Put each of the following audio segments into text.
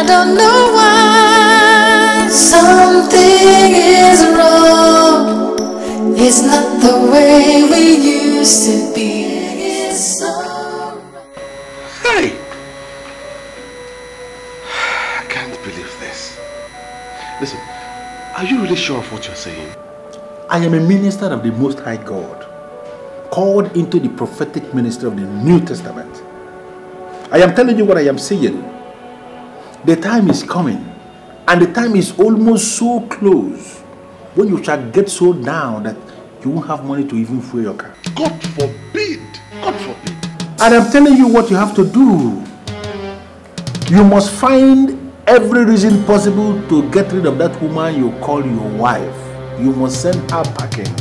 don't know why. Something is wrong. It's not the way we used to be. It's so... Hey! I can't believe this. Listen, are you really sure of what you're saying? I am a minister of the Most High God, called into the prophetic ministry of the New Testament. I am telling you what I am saying. The time is coming, and the time is almost so close, when you shall get so down that you won't have money to even fuel your car. God forbid! God forbid! And I'm telling you what you have to do. You must find every reason possible to get rid of that woman you call your wife. You must send her packing.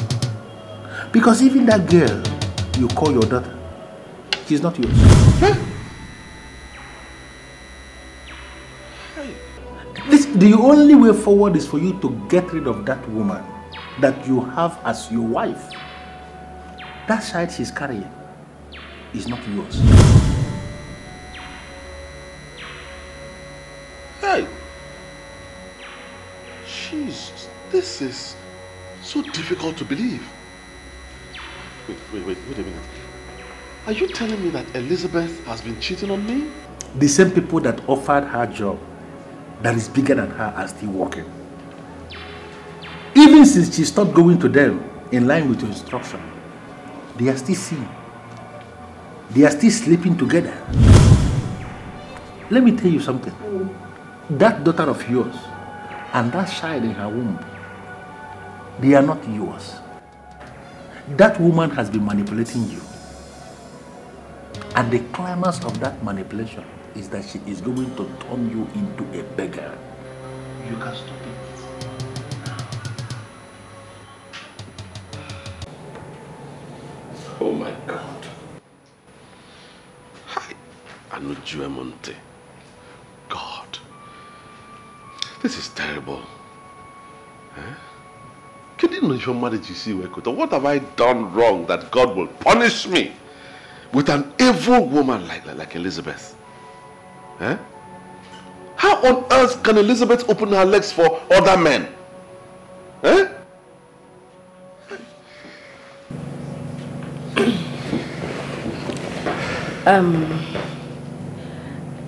Because even that girl you call your daughter, she's not yours. Huh? The only way forward is for you to get rid of that woman that you have as your wife. That child she's carrying is not yours. Hey! Jesus, this is so difficult to believe. Wait a minute. Are you telling me that Elizabeth has been cheating on me? The same people that offered her job that is bigger than her are still working. Even since she stopped going to them in line with your instruction, they are still seeing. They are still sleeping together. Let me tell you something. That daughter of yours and that child in her womb, they are not yours. That woman has been manipulating you. And the climax of that manipulation is that she is going to turn you into a beggar. You can stop it. Oh my God. Hi, Anujuemonte. God. This is terrible. Huh? What have I done wrong that God will punish me with an evil woman like Elizabeth? Huh? How on earth can Elizabeth open her legs for other men? Huh?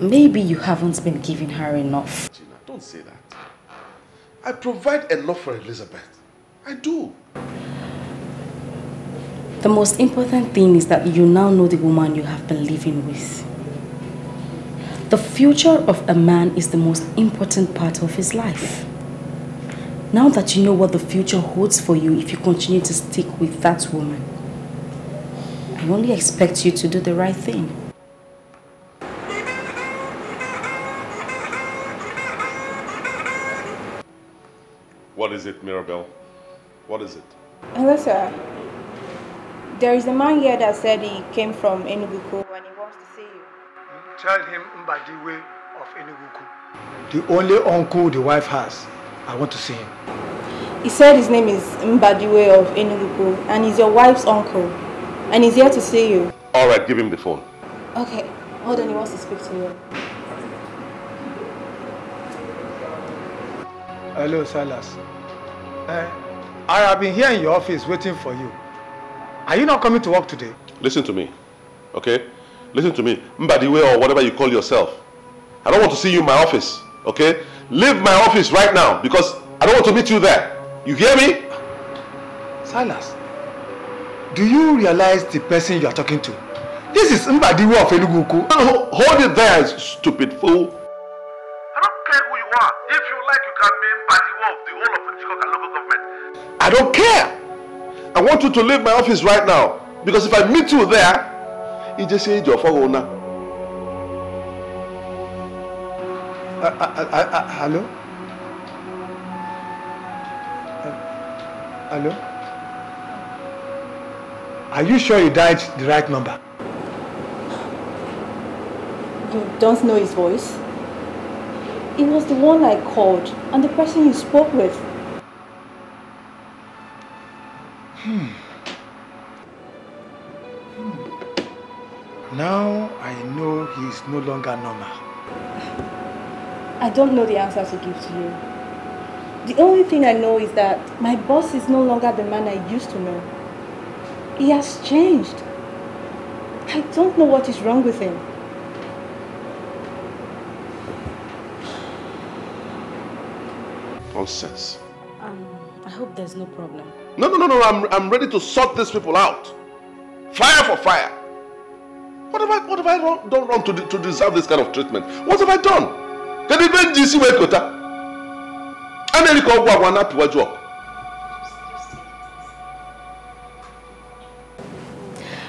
Maybe you haven't been giving her enough. Gina, don't say that. I provide enough for Elizabeth. I do. The most important thing is that you now know the woman you have been living with. The future of a man is the most important part of his life. Now that you know what the future holds for you if you continue to stick with that woman, I only expect you to do the right thing. What is it, Mirabelle? What is it? Hello, sir. There is a man here that said he came from Udokwu and he wants to see you. Tell him Mbadiwe of Udokwu. The only uncle the wife has. I want to see him. He said his name is Mbadiwe of Udokwu and he's your wife's uncle. And he's here to see you. Alright, give him the phone. Okay. Hold on, he wants to speak to you. Hello, Silas. I have been here in your office waiting for you. Are you not coming to work today? Listen to me, okay? Listen to me. Mbadiwe or whatever you call yourself. I don't want to see you in my office, okay? Leave my office right now because I don't want to meet you there. You hear me? Silas, do you realize the person you are talking to? This is Mbadiwe of Udokwu. Hold it there, stupid fool. I don't care who you are. If you like, you can be Mbadiwe of the whole of Udokwu local government. I don't care. I want you to leave my office right now because if I meet you there, you just say your phone now. Hello? Hello? Are you sure you dialed the right number? You don't know his voice? It was the one I called and the person you spoke with. Now I know he is no longer normal. I don't know the answer to give to you. The only thing I know is that my boss is no longer the man I used to know. He has changed. I don't know what is wrong with him. Nonsense. I hope there's no problem. No. I'm ready to sort these people out. Fire for fire. What have I done wrong to deserve this kind of treatment? What have I done? Can you bring GC Wekota?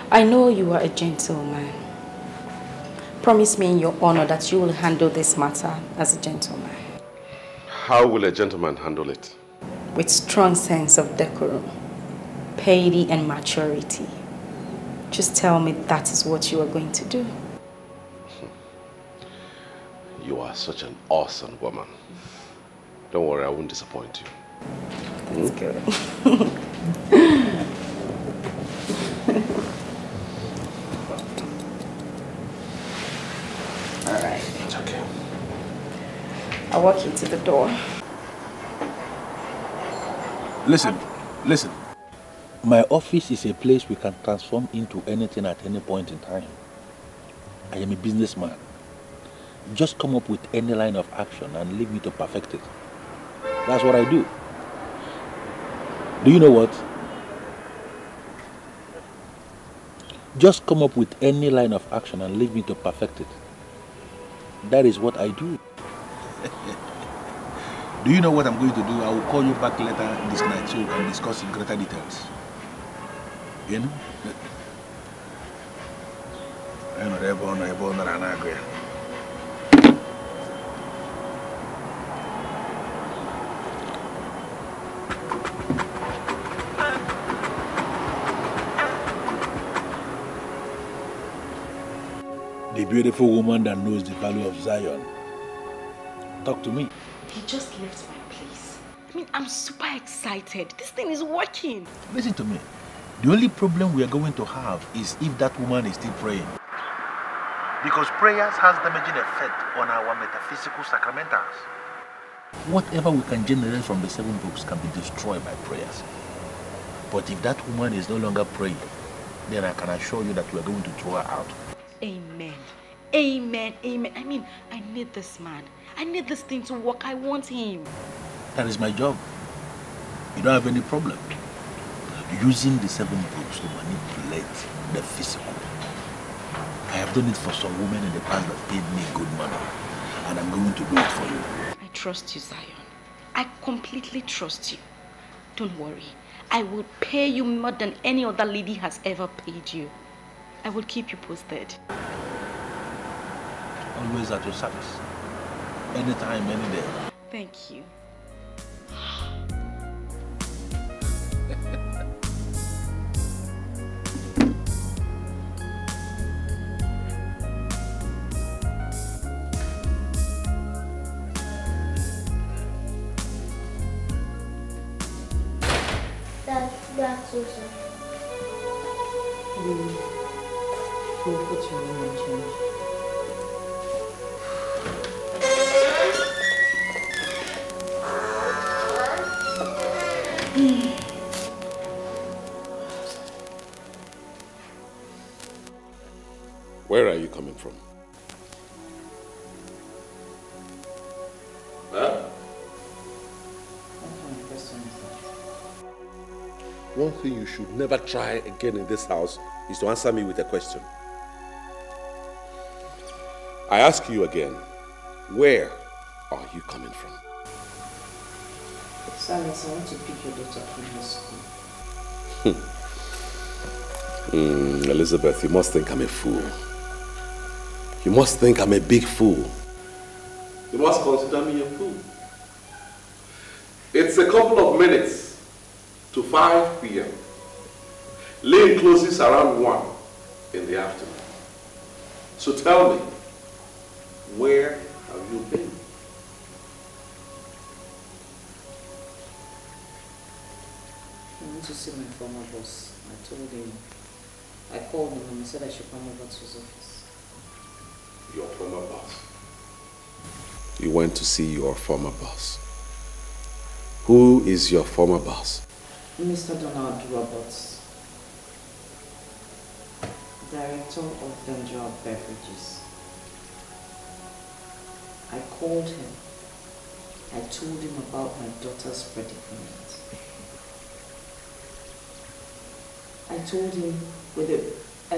I know you are a gentleman. Promise me in your honor that you will handle this matter as a gentleman. How will a gentleman handle it? With strong sense of decorum, piety and maturity. Just tell me that is what you are going to do. You are such an awesome woman. Don't worry, I won't disappoint you. That's good. All right. It's okay. I'll walk you to the door. Listen. My office is a place we can transform into anything at any point in time. I am a businessman. Just come up with any line of action and leave me to perfect it. That's what I do. Do you know what? Just come up with any line of action and leave me to perfect it. That is what I do. Do you know what I'm going to do? I will call you back later this night so we can discuss in greater details. You know? The beautiful woman that knows the value of Zion. Talk to me. He just left my place. I mean, I'm super excited. This thing is working. Listen to me. The only problem we are going to have is if that woman is still praying. Because prayers has damaging effect on our metaphysical sacramentals. Whatever we can generate from the 7 books can be destroyed by prayers. But if that woman is no longer praying, then I can assure you that we are going to throw her out. Amen. Amen. Amen. I mean, I need this man. I need this thing to work. I want him. That is my job. You don't have any problem. Using the 7 books to manipulate the physical. I have done it for some women in the past that paid me good money. And I'm going to do it for you. I trust you, Zion. I completely trust you. Don't worry. I will pay you more than any other lady has ever paid you. I will keep you posted. Always at your service. Anytime, any day. Thank you. That's also. We'll put your room and change. Where are you coming from? Huh? One thing you should never try again in this house is to answer me with a question. I ask you again, where are you coming from? Silas, I want to pick your daughter from her school. Elizabeth, you must think I'm a fool. You must think I'm a big fool. You must consider me a fool. It's a couple of minutes to 5 p.m. Lane closes around 1 in the afternoon. So tell me, where have you been? I want to see my former boss. I told him. I called him and he said I should come over to his office. Your former boss? you went to see your former boss. Who is your former boss? Mr. Donald Roberts, Director of Danger Beverages. I called him. I told him about my daughter's predicament. I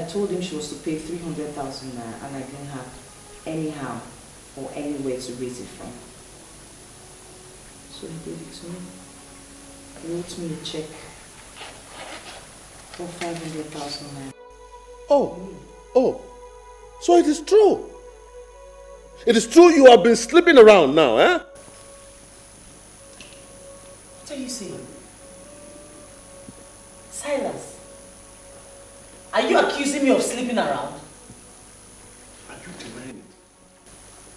told him she was to pay 300,000 naira and I didn't have anyhow or anywhere to raise it from. So he gave it to me. He wrote me a check for 500,000 naira. Oh, so it is true. It is true you have been sleeping around now, eh? What are you saying? Silas, are you accusing me of sleeping around? Are you denying it?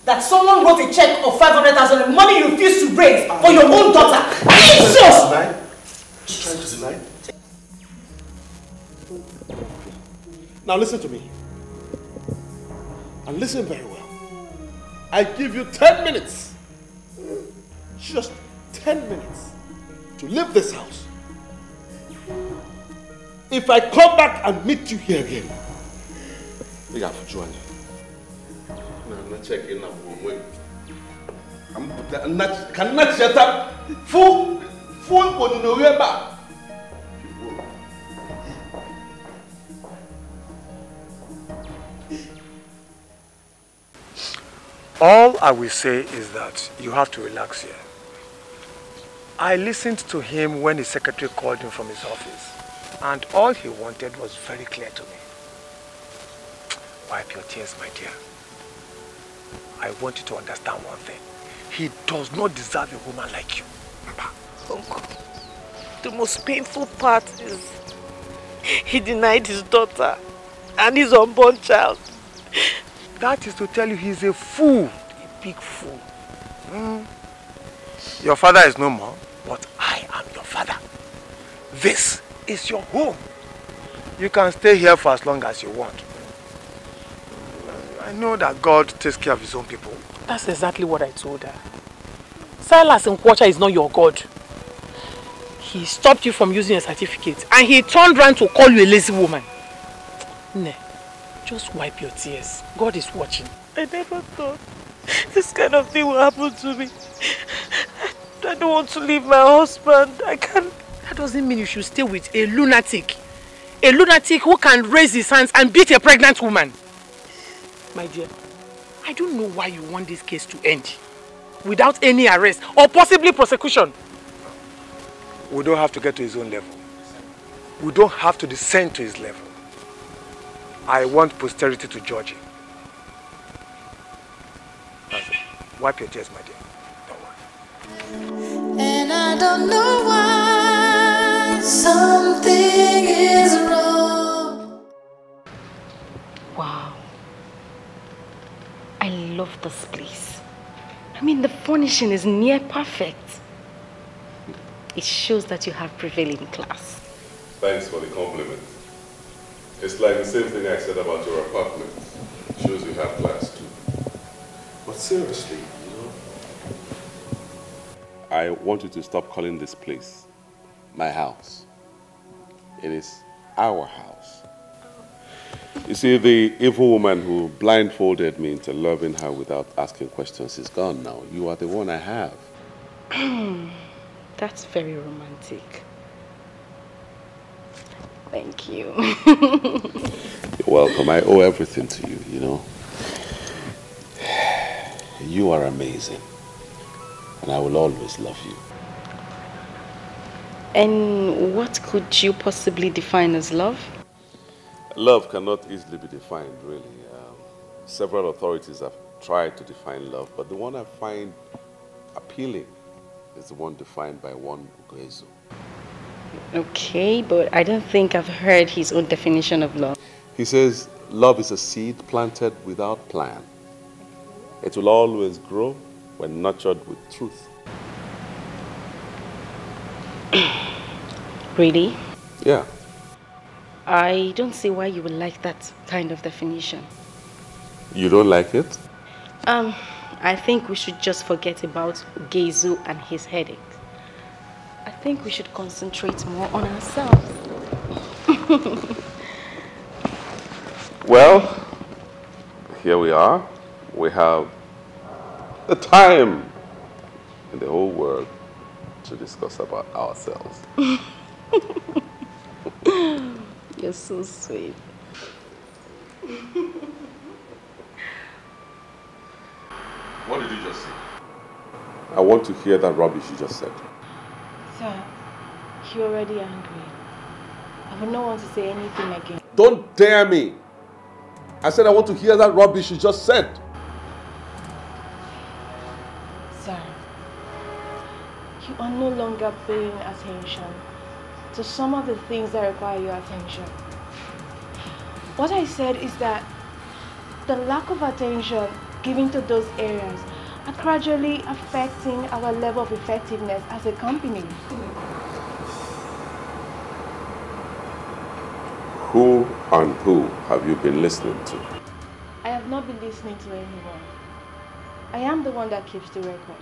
That someone wrote a check of 500,000 and money you refused to raise for your own daughter? Are you serious? Just trying to deny? Now listen to me. And listen very well. I give you 10 minutes. Just 10 minutes to leave this house. If I come back and meet you here again, you have to join me. I'm not checking up. I'm not. Cannot shut up. Fool on the way back. All I will say is that you have to relax here. I listened to him when his secretary called him from his office, and all he wanted was very clear to me. Wipe your tears, my dear. I want you to understand one thing. He does not deserve a woman like you. Uncle, the most painful part is he denied his daughter and his unborn child. That is to tell you he's a fool, a big fool. Your father is no more, but I am your father. This is your home. You can stay here for as long as you want. I know that God takes care of his own people. That's exactly what I told her. Silas Nkwacha is not your God. He stopped you from using a certificate and he turned around to call you a lazy woman. Ne, just wipe your tears. God is watching. I never thought this kind of thing will happen to me. I don't want to leave my husband. I can't. That doesn't mean you should stay with a lunatic. A lunatic who can raise his hands and beat a pregnant woman. My dear, I don't know why you want this case to end without any arrest or possibly prosecution. We don't have to get to his own level. We don't have to descend to his level. I want posterity to judge him. That's it. Wipe your tears, my dear. Don't worry. And I don't know why something is wrong. Wow. I love this place. I mean, the furnishing is near perfect. It shows that you have prevailing class. Thanks for the compliment. It's like the same thing I said about your apartment. It shows you have class too. But seriously, you know, I want you to stop calling this place my house. It is our house. You see, the evil woman who blindfolded me into loving her without asking questions is gone now. You are the one I have. That's very romantic. Thank you. You're welcome. I owe everything to you, you know. You are amazing. And I will always love you. And what could you possibly define as love? Love cannot easily be defined, really. Several authorities have tried to define love, but the one I find appealing is the one defined by one Ugezu. Okay, but I don't think I've heard his own definition of love. He says, love is a seed planted without plan. It will always grow when nurtured with truth. Really? Yeah. I don't see why you would like that kind of definition. You don't like it? I think we should just forget about Ugezu and his headache. I think we should concentrate more on ourselves. Well, here we are. We have the time in the whole world to discuss about ourselves. You're so sweet. What did you just say? I want to hear that rubbish you just said. Sir, you're already angry. I would not want to say anything again. Don't dare me! I said I want to hear that rubbish you just said. Sir, you are no longer paying attention to some of the things that require your attention. What I said is that the lack of attention given to those areas are gradually affecting our level of effectiveness as a company. Who and who have you been listening to? I have not been listening to anyone. I am the one that keeps the record.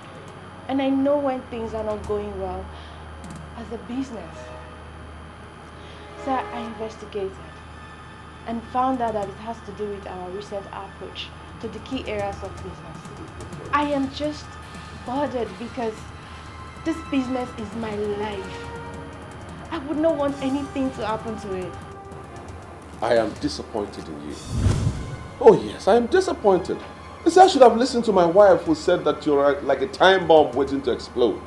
And I know when things are not going well as a business. Sir, I investigated and found out that it has to do with our recent approach to the key areas of business. I am just bothered because this business is my life. I would not want anything to happen to it. I am disappointed in you. Oh yes, I am disappointed. You see, I should have listened to my wife who said that you're like a time bomb waiting to explode.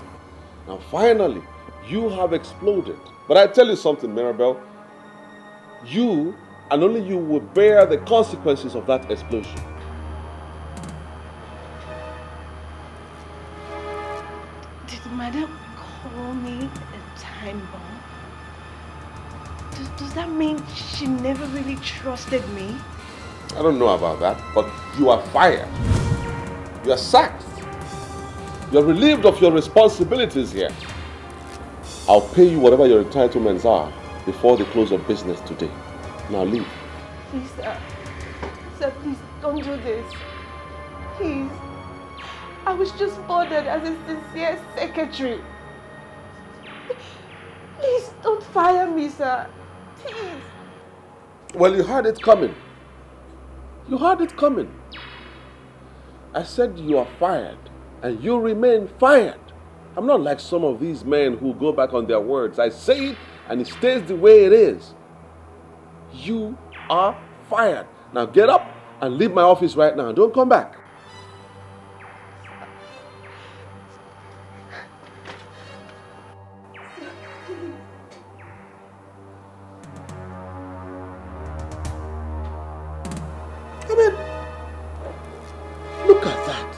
Now finally, you have exploded. But I tell you something, Maribel. You and only you will bear the consequences of that explosion. Did Madam call me a time bomb? Does that mean she never really trusted me? I don't know about that, but you are fired. You are sacked. You are relieved of your responsibilities here. I'll pay you whatever your entitlements are before the close of business today. Now leave. Please, sir. Sir, please don't do this. Please. I was just bothered as a sincere secretary. Please don't fire me, sir. Please. Well, you had it coming. You had it coming. I said you are fired, and you remain fired. I'm not like some of these men who go back on their words. I say it, and it stays the way it is. You are fired. Now get up and leave my office right now. Don't come back. I mean, look at that.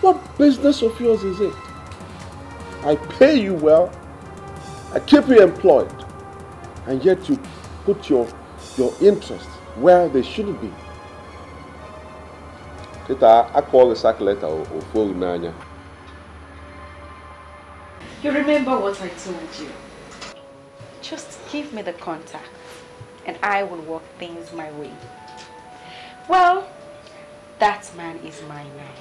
What business of yours is it? I pay you well, I keep you employed, and yet you put your interests where they shouldn't be. I call the sack letter or phone nanya. You remember what I told you? Just give me the contact and I will work things my way. Well, that man is mine now.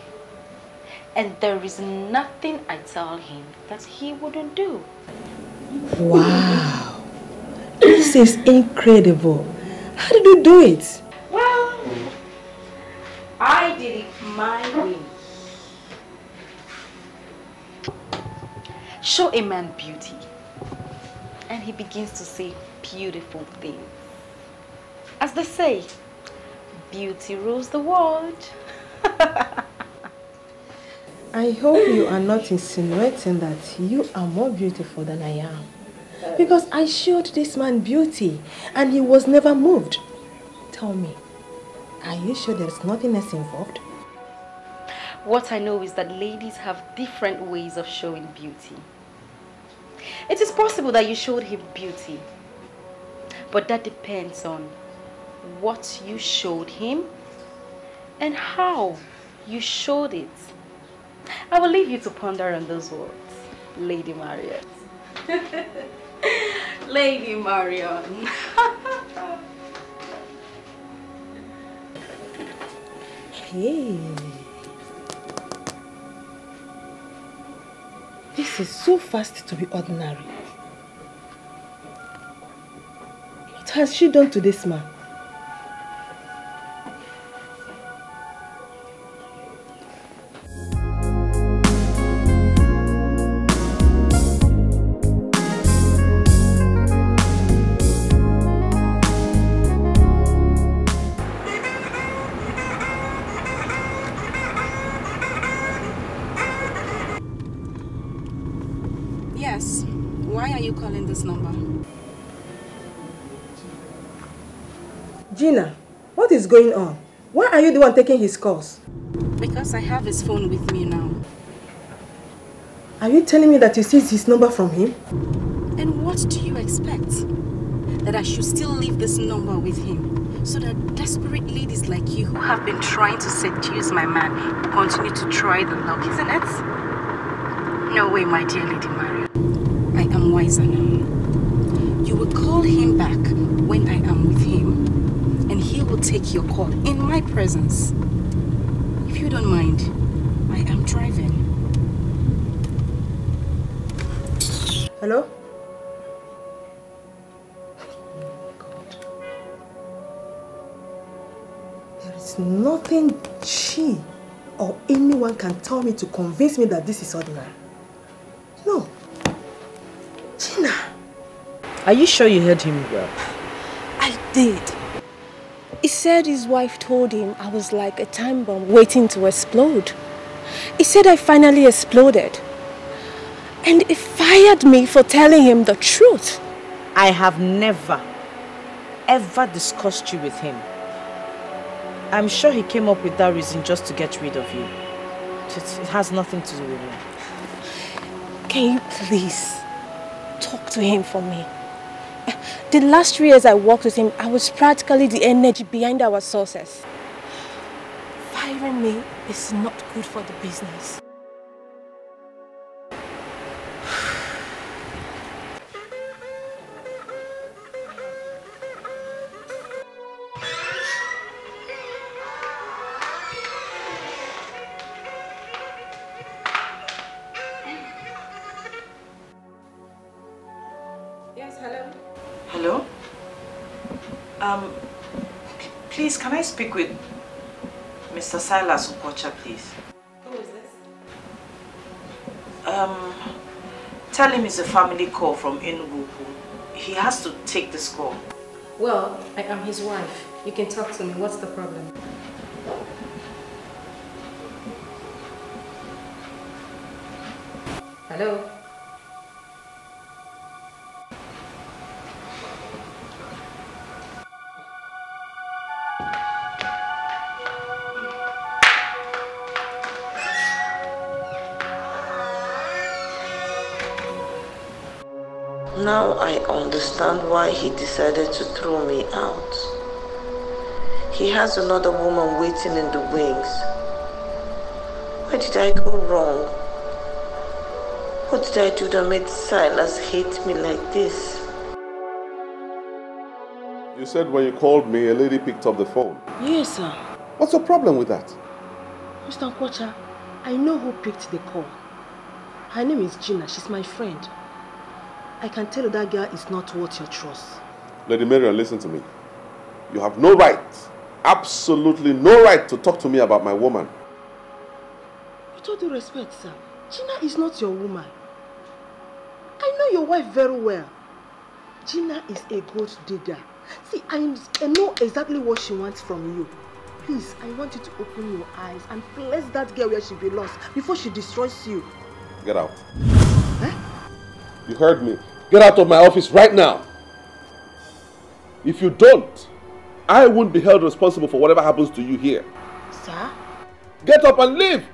And there is nothing I tell him that he wouldn't do. Wow. This is incredible. How did you do it? Well, I did it my way. Show a man beauty, and he begins to say beautiful things. As they say, beauty rules the world. I hope you are not insinuating that you are more beautiful than I am. Because I showed this man beauty and he was never moved. Tell me, are you sure there's nothing else involved? What I know is that ladies have different ways of showing beauty. It is possible that you showed him beauty, but that depends on what you showed him and how you showed it. I will leave you to ponder on those words, Lady Marriott. Lady Marion. Hey. This is so fast to be ordinary. What has she done to this man? Yes. Why are you calling this number? Gina, what is going on? Why are you the one taking his calls? Because I have his phone with me now. Are you telling me that you seized his number from him? And what do you expect? That I should still leave this number with him so that desperate ladies like you who have been trying to seduce my man will continue to try the luck, isn't it? No way, my dear Lady Maria. I am wiser now. You will call him back when I am with him, and he will take your call in my presence. If you don't mind, I am driving. Hello? There is nothing she or anyone can tell me to convince me that this is ordinary. No. Gina. Are you sure you heard him well? I did. He said his wife told him I was like a time bomb waiting to explode. He said I finally exploded. And he fired me for telling him the truth. I have never, ever discussed you with him. I'm sure he came up with that reason just to get rid of you. It has nothing to do with me. Can you please talk to him for me? The last 3 years I worked with him, I was practically the energy behind our success. Firing me is not good for the business. Hello? Please, can I speak with Mr. Silas Ukocha, please? Who is this? Tell him it's a family call from Udokwu. He has to take this call. Well, I am his wife. You can talk to me. What's the problem? Hello? Now I understand why he decided to throw me out. He has another woman waiting in the wings. Why did I go wrong? What did I do that made Silas hate me like this? You said when you called me, a lady picked up the phone. Yes, sir. What's the problem with that? Mr. Ukocha, I know who picked the call. Her name is Gina. She's my friend. I can tell you that girl is not worth your trust. Lady Marion, listen to me. You have no right, absolutely no right to talk to me about my woman. With all due respect, sir, Gina is not your woman. I know your wife very well. Gina is a gold digger. See, I know exactly what she wants from you. Please, I want you to open your eyes and place that girl where she belongs before she destroys you. Get out. Huh? You heard me. Get out of my office right now. If you don't, I won't be held responsible for whatever happens to you here. Sir? Get up and leave.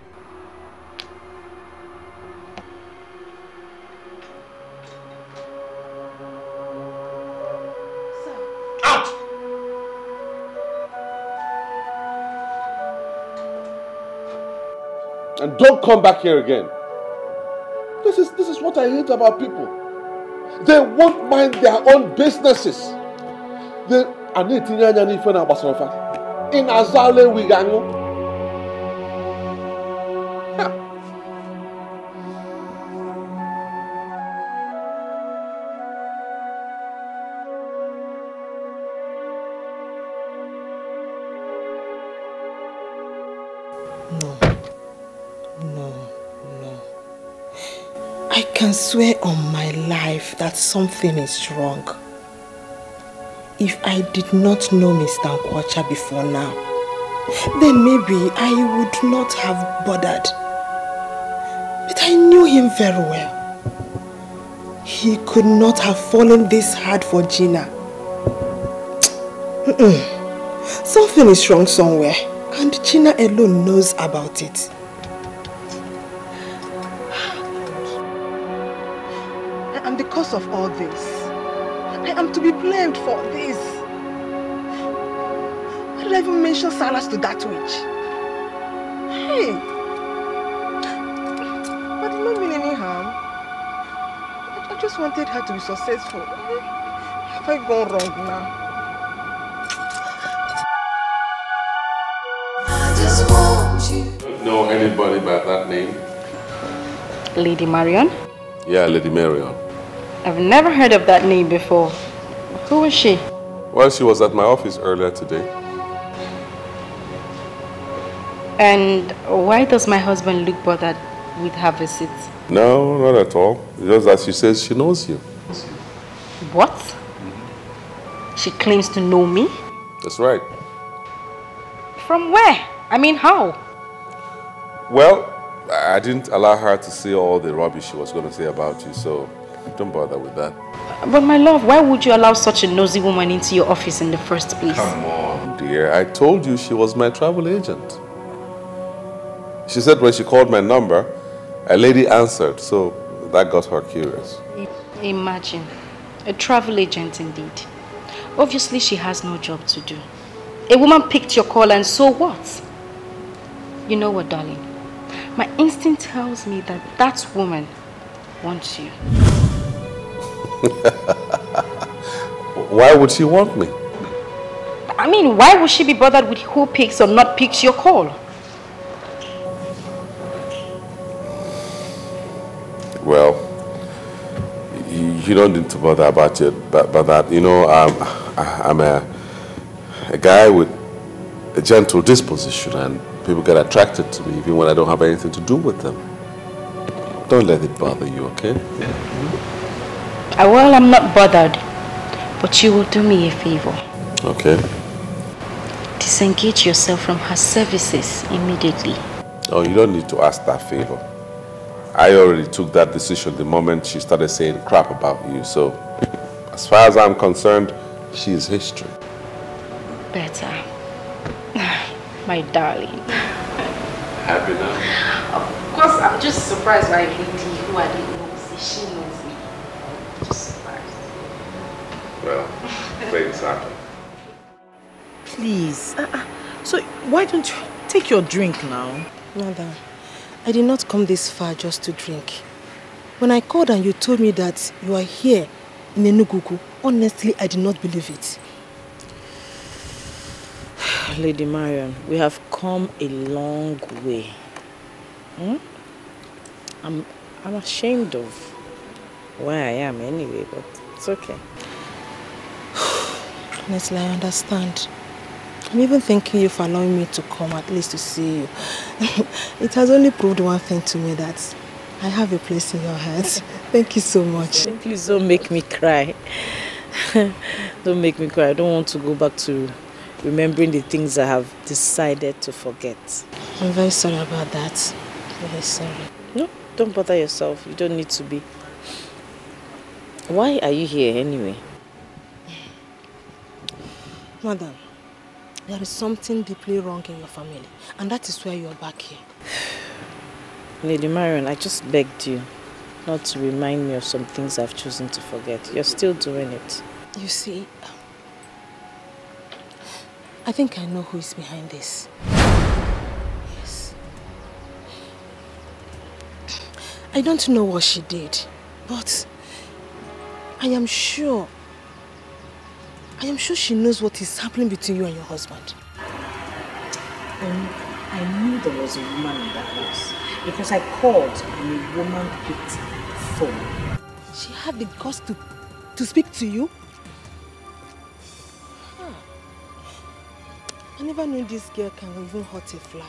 Sir. Out! And don't come back here again. This is what I hate about people. They won't mind their own businesses. They are not in Azale Wigango. I can swear on my life that something is wrong. If I did not know Mr. Nkwocha before now, then maybe I would not have bothered. But I knew him very well. He could not have fallen this hard for Gina. Something is wrong somewhere, and Gina alone knows about it. And because of all this, I am to be blamed for this. Why did I even mention Silas to that witch? Hey! I did not mean any harm. I just wanted her to be successful. Have I gone wrong now? I just want you. Know anybody by that name? Lady Marion? Yeah, Lady Marion. I've never heard of that name before. Who is she? Well, she was at my office earlier today. And why does my husband look bothered with her visit? No, not at all. It's just that she says she knows you. What? She claims to know me? That's right. From where? I mean, how? Well, I didn't allow her to say all the rubbish she was going to say about you, so don't bother with that. But my love, why would you allow such a nosy woman into your office in the first place? Come on, dear. I told you she was my travel agent. She said when she called my number, a lady answered, so that got her curious. Imagine. A travel agent indeed. Obviously, she has no job to do. A woman picked your call and so what? You know what, darling? My instinct tells me that that woman wants you. Why would she want me? I mean, why would she be bothered with who picks or not picks your call? Well, you don't need to bother about it, but that, you know, I'm a guy with a gentle disposition, and people get attracted to me even when I don't have anything to do with them. Don't let it bother you, okay? Well, I'm not bothered, but you will do me a favor. Okay. Disengage yourself from her services immediately. Oh, you don't need to ask that favor. I already took that decision the moment she started saying crap about you, so as far as I'm concerned, she is history. Better. My darling. Happy now? Of course, I'm just surprised by a lady who I didn't know she knows me. Just surprised. Well, things happen. Please. So why don't you take your drink now? Mother, I did not come this far just to drink. When I called and you told me that you are here in Enugu, honestly, I did not believe it. Lady Marion, we have come a long way. I'm ashamed of where I am anyway, but it's okay. Honestly, I understand. I'm even thanking you for allowing me to come at least to see you. It has only proved one thing to me, that I have a place in your heart. Thank you so much. Please don't make me cry. Don't make me cry. I don't want to go back to remembering the things I have decided to forget. I'm very sorry about that. Very sorry. No, don't bother yourself. You don't need to be. Why are you here anyway? Madam, there is something deeply wrong in your family, and that is why you are back here. Lady Marion, I just begged you not to remind me of some things I've chosen to forget. You're still doing it. You see, I think I know who is behind this. Yes. I don't know what she did, but I am sure she knows what is happening between you and your husband. I knew there was a woman in that house because I called and a woman picked the phone. She had the guts to speak to you? Huh. I never knew this girl can even hurt a fly.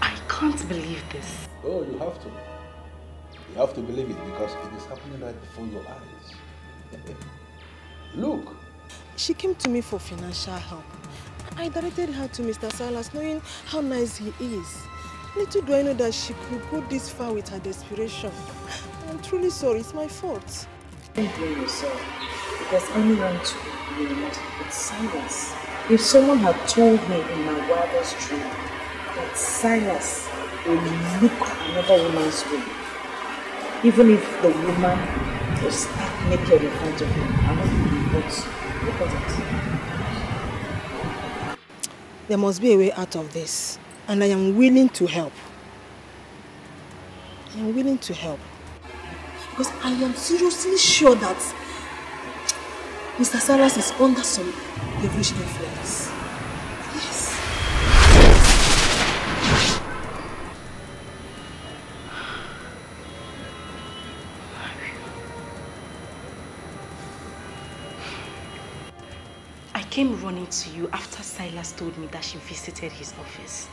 I can't believe this. Oh, you have to. You have to believe it because it is happening right before your eyes. Look. She came to me for financial help. I directed her to Mr. Silas, knowing how nice he is. Little do I know that she could go this far with her desperation. I'm truly sorry, it's my fault. Don't blame yourself, because anyone to be blamed but Silas. If someone had told me in my wildest dream that Silas will look another woman's way, even if the woman was stark naked in front of him, I wouldn't believe it. Look at it. There must be a way out of this, and I am willing to help. I am willing to help. Because I am seriously sure that Mr. Silas is under some devilish influence. Yes. I came running to you after Silas told me that she visited his office.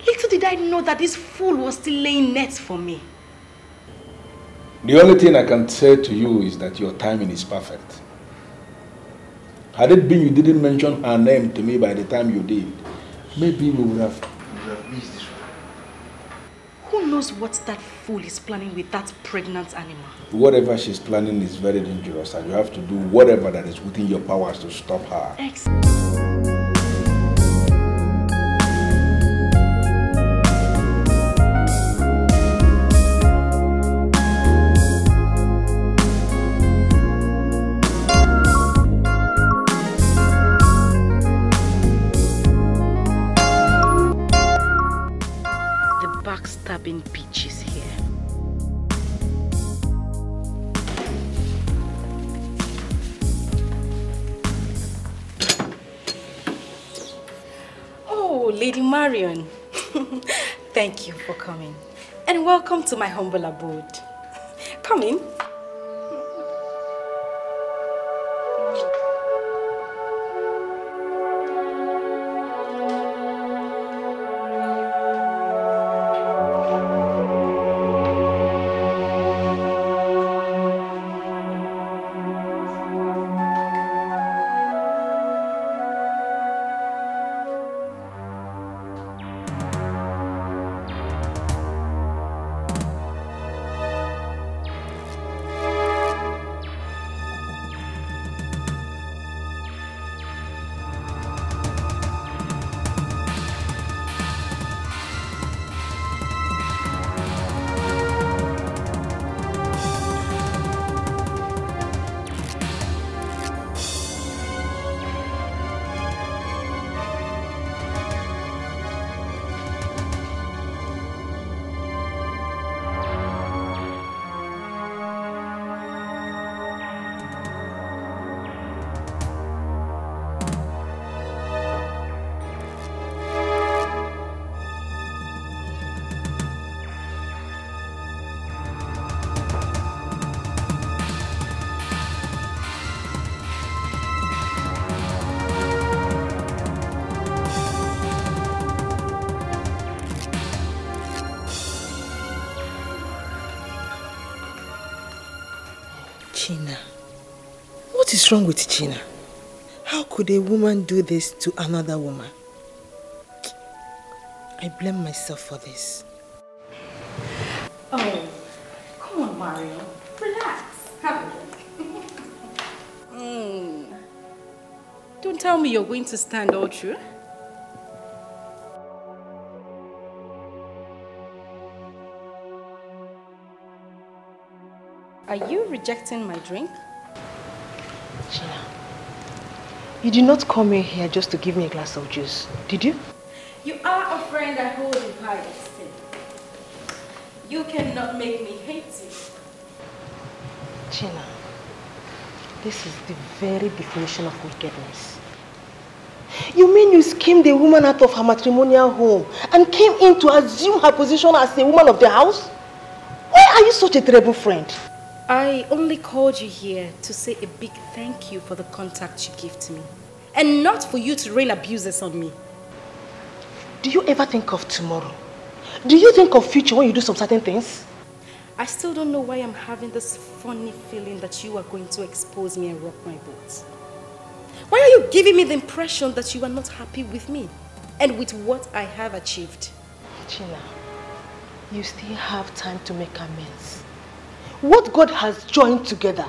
Little did I know that this fool was still laying nets for me. The only thing I can say to you is that your timing is perfect. Had it been you didn't mention her name to me by the time you did, maybe we would have missed this one. Who knows what that fool is planning with that pregnant animal? Whatever she's planning is very dangerous, and you have to do whatever that is within your powers to stop her. Backstabbing bitches here. Oh, Lady Marion. Thank you for coming. And welcome to my humble abode. Come in. What is wrong with China? How could a woman do this to another woman? I blame myself for this. Oh, come on, Mario. Relax. Have a drink. Don't tell me you're going to stand all through. Are you rejecting my drink? China, you did not come in here just to give me a glass of juice, did you? You are a friend I hold in high esteem. You cannot make me hate you. Gina, this is the very definition of wickedness. You mean you schemed a woman out of her matrimonial home and came in to assume her position as a woman of the house? Why are you such a terrible friend? I only called you here to say a big thank you for the contact you gave to me. And not for you to rain abuses on me. Do you ever think of tomorrow? Do you think of future when you do some certain things? I still don't know why I'm having this funny feeling that you are going to expose me and rock my boat. Why are you giving me the impression that you are not happy with me and with what I have achieved? Gina, you still have time to make amends. What God has joined together,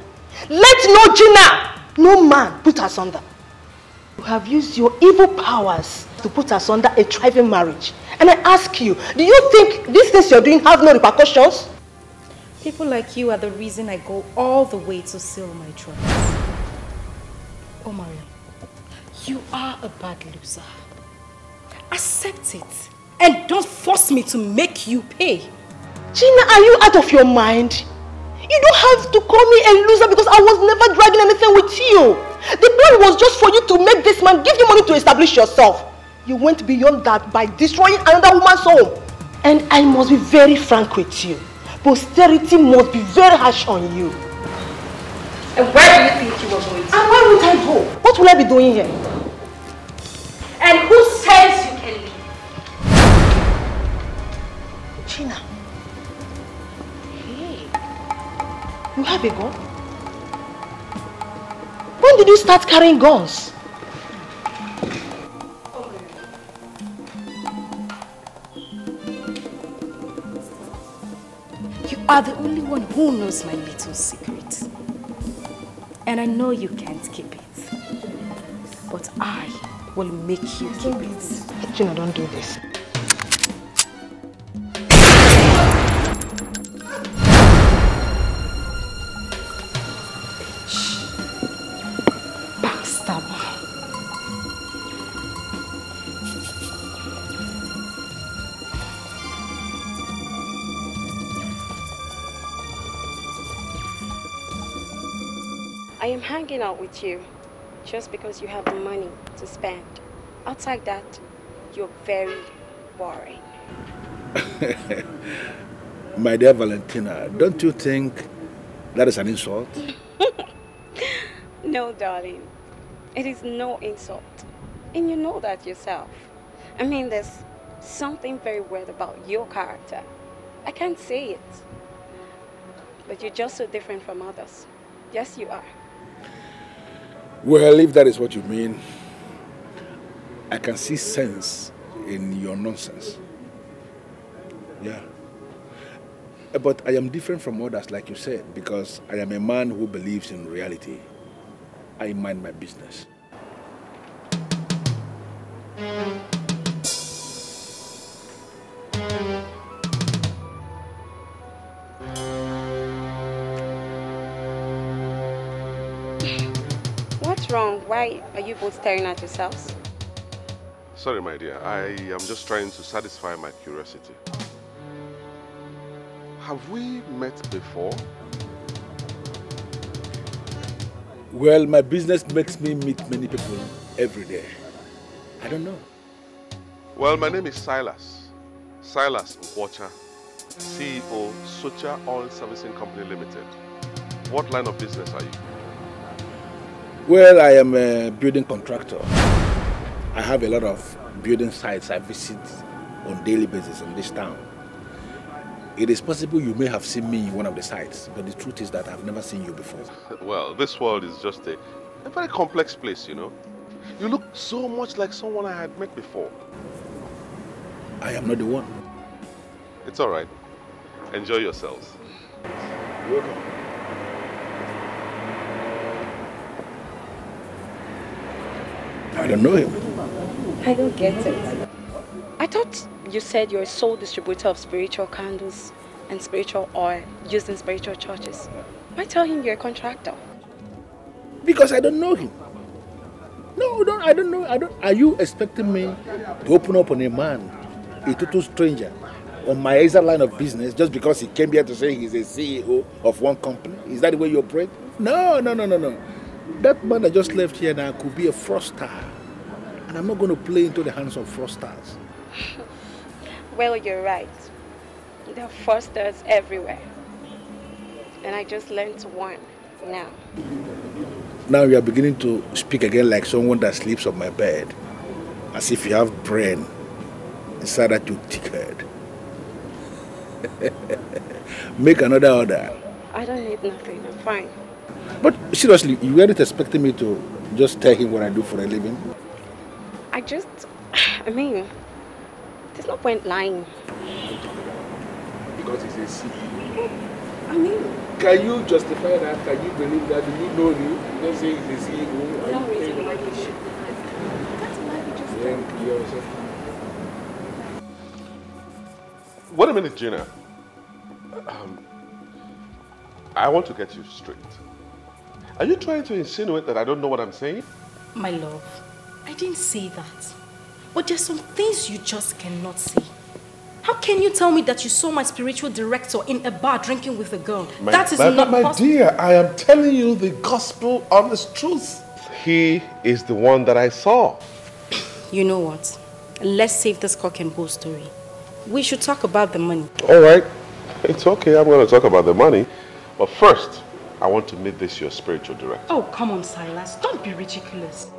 let no Gina, no man put us under. You have used your evil powers to put us under a thriving marriage. And I ask you, do you think these things you're doing have no repercussions? People like you are the reason I go all the way to seal my trust. Oh, Manuel, you are a bad loser. Accept it. And don't force me to make you pay. Gina, are you out of your mind? You don't have to call me a loser because I was never dragging anything with you. The plan was just for you to make this man give you money to establish yourself. You went beyond that by destroying another woman's home. And I must be very frank with you. Posterity must be very harsh on you. And where do you think you were going to? And where would I go? What will I be doing here? And who says you can leave? Gina. Hey. You have a gun? When did you start carrying guns? You are the only one who knows my little secret. And I know you can't keep it. But I will make you keep it. Gina, don't do this. Backstabber. I am hanging out with you just because you have the money to spend. Outside that, you're very boring. My dear Valentina, don't you think that is an insult? No, darling. It is no insult. And you know that yourself. I mean, there's something very weird about your character. I can't say it. But you're just so different from others. Yes, you are. Well, if that is what you mean, I can see sense in your nonsense. Yeah. But I am different from others, like you said, because I am a man who believes in reality. I mind my business. What's wrong? Why are you both staring at yourselves? Sorry, my dear. I am just trying to satisfy my curiosity. Have we met before? Well, my business makes me meet many people every day. I don't know. Well, my name is Silas. Silas Nkwocha, CEO, Socha Oil Servicing Company Limited. What line of business are you? Well, I am a building contractor. I have a lot of building sites I visit on a daily basis in this town. It is possible you may have seen me in one of the sites, but the truth is that I've never seen you before. Well, this world is just a very complex place, you know. You look so much like someone I had met before. I am not the one. It's all right. Enjoy yourselves. You're welcome. I don't know him. I don't get it. I thought you said you're a sole distributor of spiritual candles and spiritual oil used in spiritual churches. Why tell him you're a contractor? Because I don't know him. No, I don't know. Are you expecting me to open up on a man, a total stranger, on my exact line of business just because he came here to say he's a CEO of one company? Is that the way you operate? No. That man that just left here now could be a fraudster. And I'm not going to play into the hands of fraudsters. Well, you're right. There are fraudsters everywhere. And I just learned one now. Now you are beginning to speak again like someone that sleeps on my bed. As if you have brain inside that your thick head. Make another order. I don't need nothing. I'm fine. But seriously, you weren't expecting me to just tell him what I do for a living? I mean, there's no point lying. Because he's a CEO. I mean... Can you justify that? Can you believe that? Do you know him? You don't say he's a CEO. No reason why you should. That's why you just... Wait a minute, Gina. I want to get you straight. Are you trying to insinuate that I don't know what I'm saying? My love, I didn't say that. But there's some things you just cannot say. How can you tell me that you saw my spiritual director in a bar drinking with a girl? That is not my possible. dear, I am telling you the gospel honest truth. He is the one that I saw. You know what? Let's save this cock and bull story. We should talk about the money. All right. It's okay. I'm going to talk about the money. But first, I want to meet this your spiritual director. Oh, come on, Silas. Don't be ridiculous.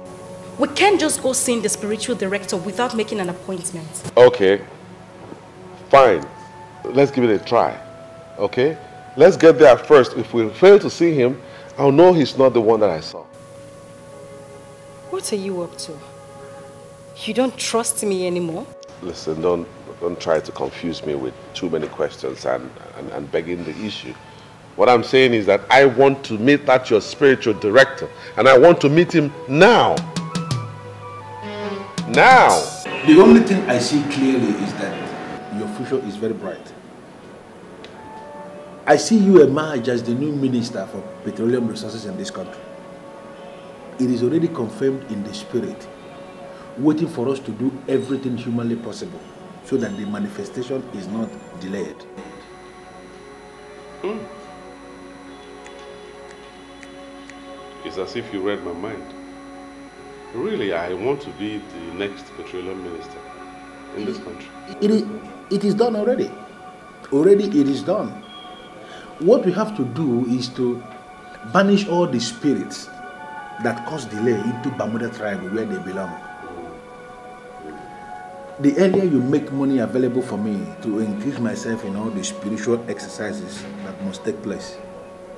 We can't just go seeing the spiritual director without making an appointment. Okay. Fine. Let's give it a try. Okay? Let's get there first. If we fail to see him, I'll know he's not the one that I saw. What are you up to? You don't trust me anymore? Listen, don't try to confuse me with too many questions and begging the issue. What I'm saying is that I want to meet that your spiritual director, and I want to meet him now. Now! The only thing I see clearly is that your future is very bright. I see you emerge as the new minister for petroleum resources in this country. It is already confirmed in the spirit, waiting for us to do everything humanly possible so that the manifestation is not delayed. It's as if you read my mind. Really, I want to be the next petroleum minister in this country. It is done already. Already it is done. What we have to do is to banish all the spirits that cause delay into Bermuda Triangle where they belong. The earlier you make money available for me to engage myself in all the spiritual exercises that must take place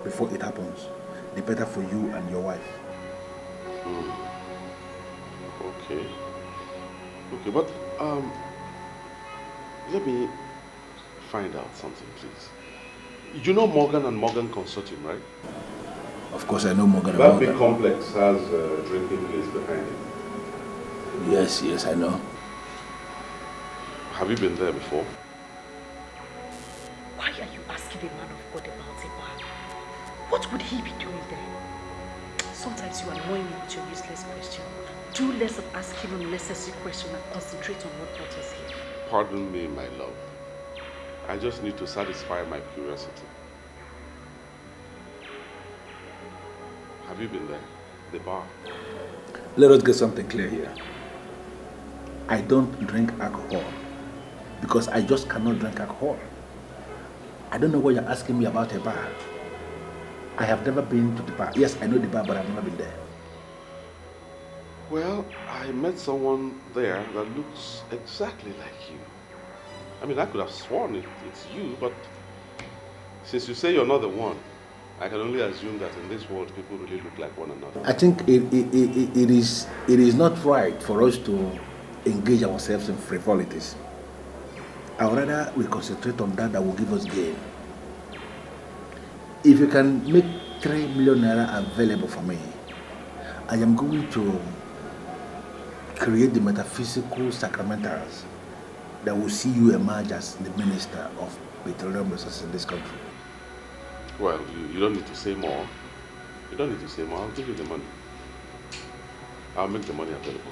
before it happens, the better for you and your wife. Okay, but let me find out something, please. You know Morgan and Morgan Consulting, right? Of course I know Morgan and That Morgan. big complex has a drinking place behind it. Yes, I know. Have you been there before? Why are you asking a man of God about a bar? What would he be doing there? Sometimes you annoy me with your useless question. Do less of asking unnecessary questions and concentrate on what brought us here. Pardon me, my love. I just need to satisfy my curiosity. Have you been there? The bar? Let us get something clear here. I don't drink alcohol because I just cannot drink alcohol. I don't know what you're asking me about a bar. I have never been to the bar. Yes, I know the bar, but I've never been there. Well, I met someone there that looks exactly like you. I mean, I could have sworn it's you, but since you say you're not the one, I can only assume that in this world people really look like one another. I think it is not right for us to engage ourselves in frivolities. I would rather we concentrate on that will give us gain. If you can make 3 million naira available for me, I am going to create the metaphysical sacramentals that will see you emerge as the minister of petroleum resources in this country. Well, you don't need to say more. You don't need to say more. I'll give you the money. I'll make the money available.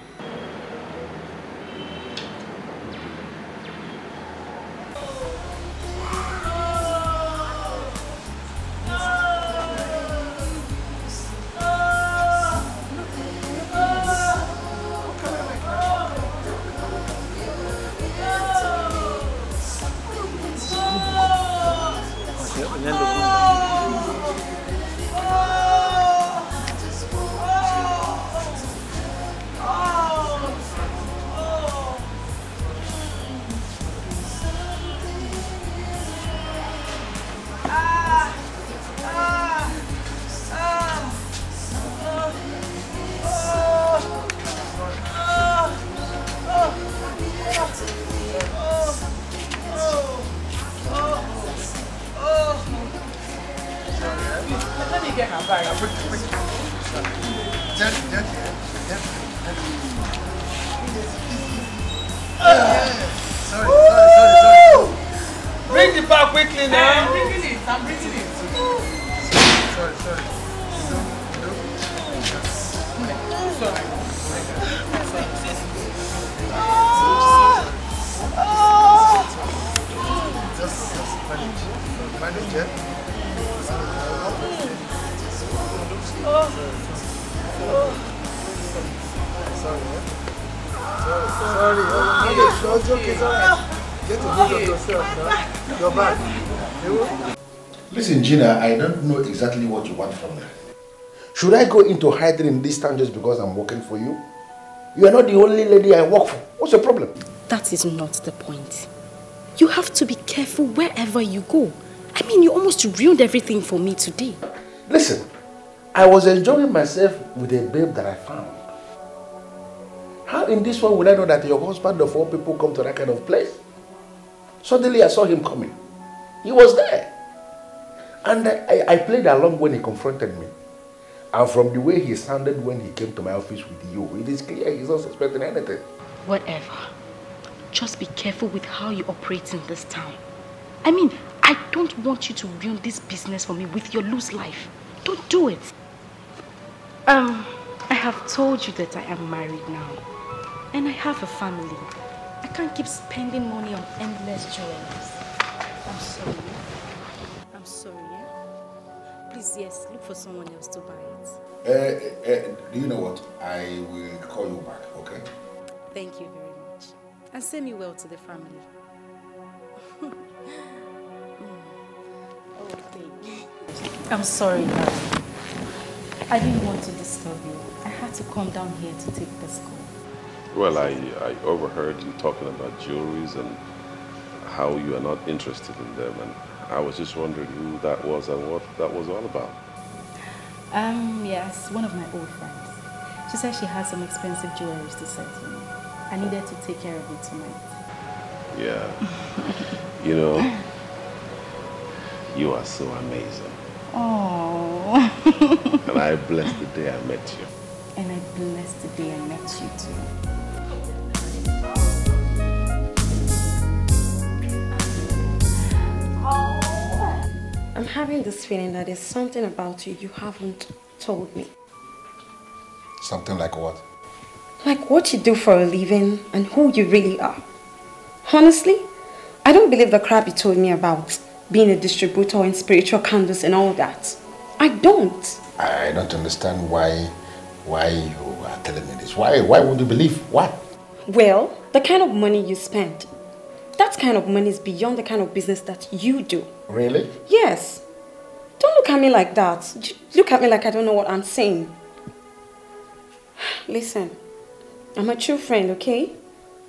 Bring the bag quickly now. I'm bringing it. Sorry. Just manage it. Sorry. It's all right. Get to hold of yourself now. You're back. Listen, Gina, I don't know exactly what you want from me. Should I go into hiding in this town just because I'm working for you? You are not the only lady I work for. What's your problem? That is not the point. You have to be careful wherever you go. I mean, you almost ruined everything for me today. Listen, I was enjoying myself with a babe that I found. How in this one will I know that your husband of all people come to that kind of place? Suddenly I saw him coming. He was there. And I played along when he confronted me. And from the way he sounded when he came to my office with you, it is clear he's not suspecting anything. Whatever. Just be careful with how you operate in this town. I mean, I don't want you to ruin this business for me with your loose life. Don't do it. I have told you that I am married now. And I have a family. I can't keep spending money on endless jewelries. I'm sorry. I'm sorry, yeah? Please, yes, look for someone else to buy it. Do you know what? I will call you back, okay? Thank you very much. And send me well to the family. Oh, baby. I'm sorry, darling. I didn't want to disturb you. I had to come down here to take this call. Well, I overheard you talking about jewelries and how you are not interested in them, and I was just wondering who that was and what that was all about. Yes, one of my old friends. She said she had some expensive jewelries to sell to me. I needed to take care of it tonight. Yeah. You know, you are so amazing. Oh. And I bless the day I met you. And I bless the day I met you too. I'm having this feeling that there's something about you haven't told me. Something like what? Like what you do for a living and who you really are. Honestly, I don't believe the crap you told me about being a distributor in spiritual candles and all that. I don't. I don't understand why you are telling me this. Why would you believe? Why? Well, the kind of money you spend, that kind of money is beyond the kind of business that you do. Really? Yes. Don't look at me like that. Look at me like I don't know what I'm saying. Listen, I'm a true friend, okay?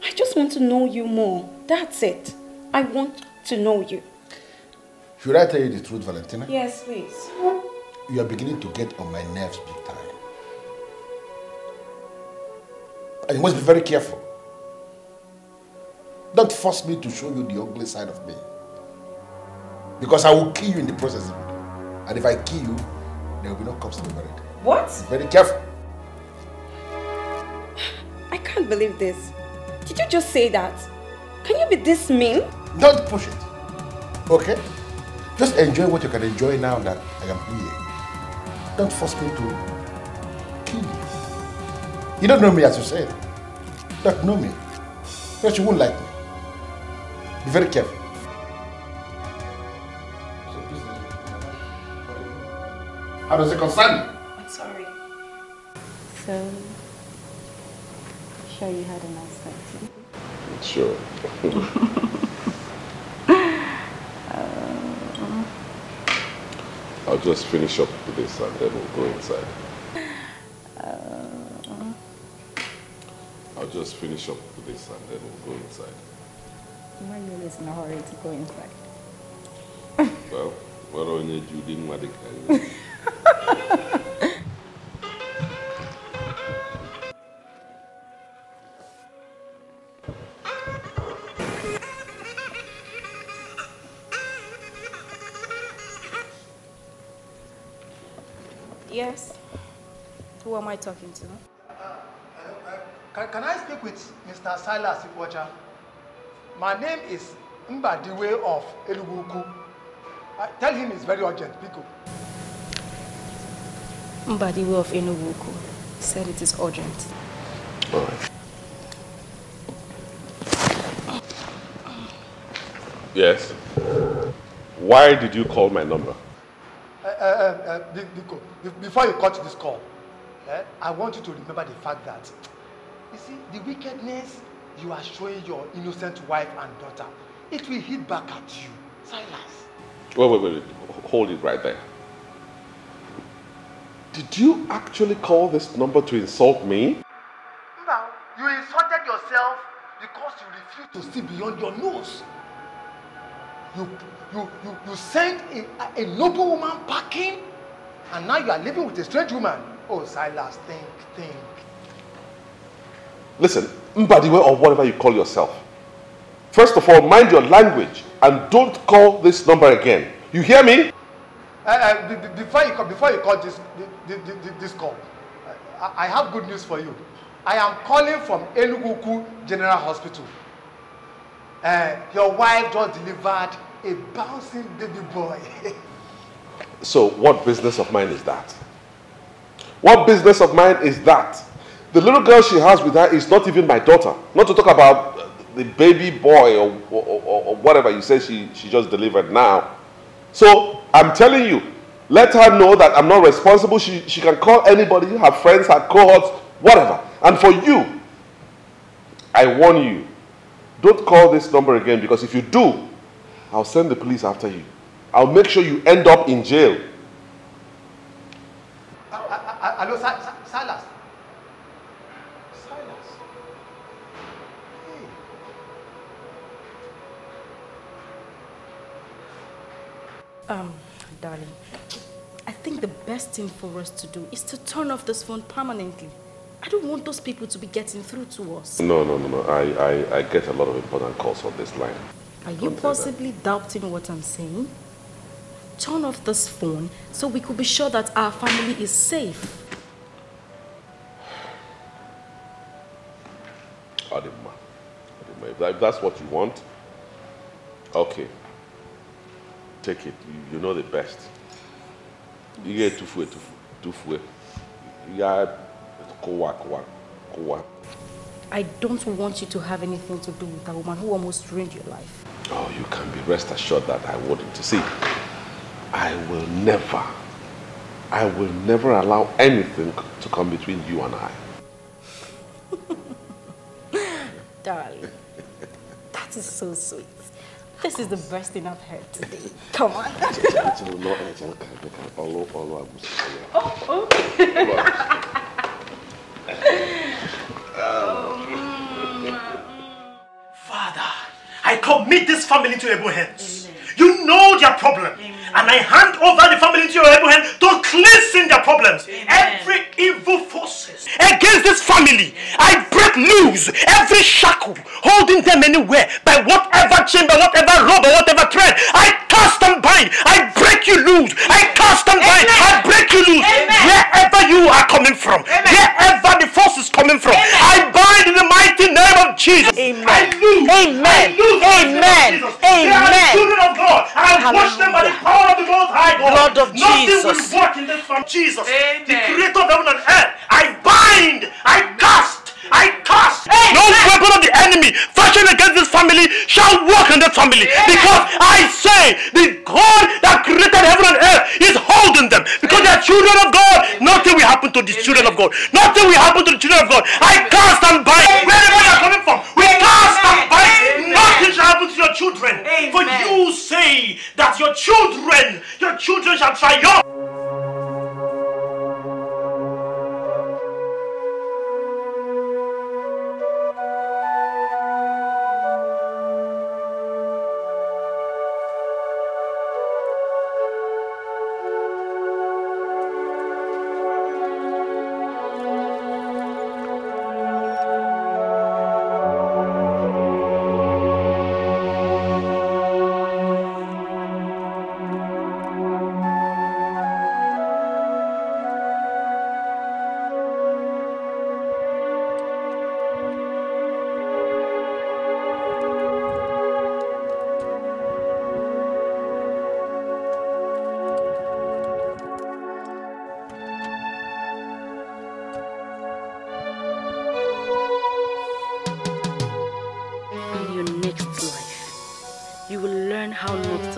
I just want to know you more. That's it. I want to know you. Should I tell you the truth, Valentina? Yes, please. You are beginning to get on my nerves big time. And you must be very careful. Don't force me to show you the ugly side of me. Because I will kill you in the process. And if I kill you, there will be no cops to be married. What? Be very careful. I can't believe this. Did you just say that? Can you be this mean? Don't push it. Okay? Just enjoy what you can enjoy now that I am here. Don't force me to kill you. You don't know me as you said. You don't know me. Because you won't like me. Be very careful. How does it concern you? I'm sorry. So, sure you had a nice night. Sure. I'll just finish up with this and then we'll go inside. I'll just finish up with this and then we'll go inside. Manuel is in a hurry to go inside. Well, what on you didn't want to Yes. Who am I talking to? Can I speak with Mr. Silas Ikwocha? My name is Mbadiwe of Udokwu. Tell him it's very urgent, Biko. Mbadiwe of Udokwu said it is urgent. All right. Yes. Why did you call my number? Biko, before you cut this call, I want you to remember the fact that, you see, the wickedness you are showing your innocent wife and daughter, it will hit back at you. Silas. Wait. Hold it right there. Did you actually call this number to insult me? Now, you insulted yourself because you refused to see beyond your nose. You sent a noble woman packing, and now you are living with a strange woman. Oh, Silas, think. Listen, Mbadiwe or whatever you call yourself. First of all, mind your language and don't call this number again. You hear me? Before you call this call, I have good news for you. I am calling from Udokwu General Hospital. Your wife just delivered a bouncing baby boy. So what business of mine is that? What business of mine is that? The little girl she has with her is not even my daughter. Not to talk about the baby boy or whatever you say she just delivered now. So I'm telling you, let her know that I'm not responsible. She can call anybody, her friends, her cohorts, whatever. And for you, I warn you, don't call this number again, because if you do, I'll send the police after you. I'll make sure you end up in jail. Hello, Silas. Darling, I think the best thing for us to do is to turn off this phone permanently. I don't want those people to be getting through to us. No. I get a lot of important calls on this line. Are you possibly doubting what I'm saying? Turn off this phone so we could be sure that our family is safe. Adima, if that's what you want, okay. Take it. You know the best. You get tufue. You got kowa. I don't want you to have anything to do with a woman who almost ruined your life. Oh, you can be rest assured that I wouldn't. See, I will never allow anything to come between you and I. Darling, that is so sweet. This is the best thing I've heard today. Come on. Father, I commit this family into your able hands. Amen. You know their problem. Amen. And I hand over the family into your able hands to cleanse in their problems. Amen. Every evil forces against this family, I break loose every shackle holding them anywhere by whatever chamber, whatever rope, or whatever thread. I cast and bind. I break you loose. I cast and bind. I break you loose. Amen. Wherever you are coming from, amen, wherever the force is coming from, amen, I bind in the mighty name of Jesus. Amen. I lose. Amen. I lose. Amen. Amen. They are the children of God, and I wash them by the power of the Most High God. Blood of Jesus. Nothing will work in this family. Jesus, amen, the creator of heaven and earth. I bind bind, I cast. No weapon of the enemy fashioned against this family shall work in that family. Because I say, the God that created heaven and earth is holding them. Because they are children of God. Nothing will happen to the children of God. Nothing will happen to the children of God. I cast and bind. Wherever you are coming from, we cast and bind. Nothing shall happen to your children. For you say that your children shall triumph.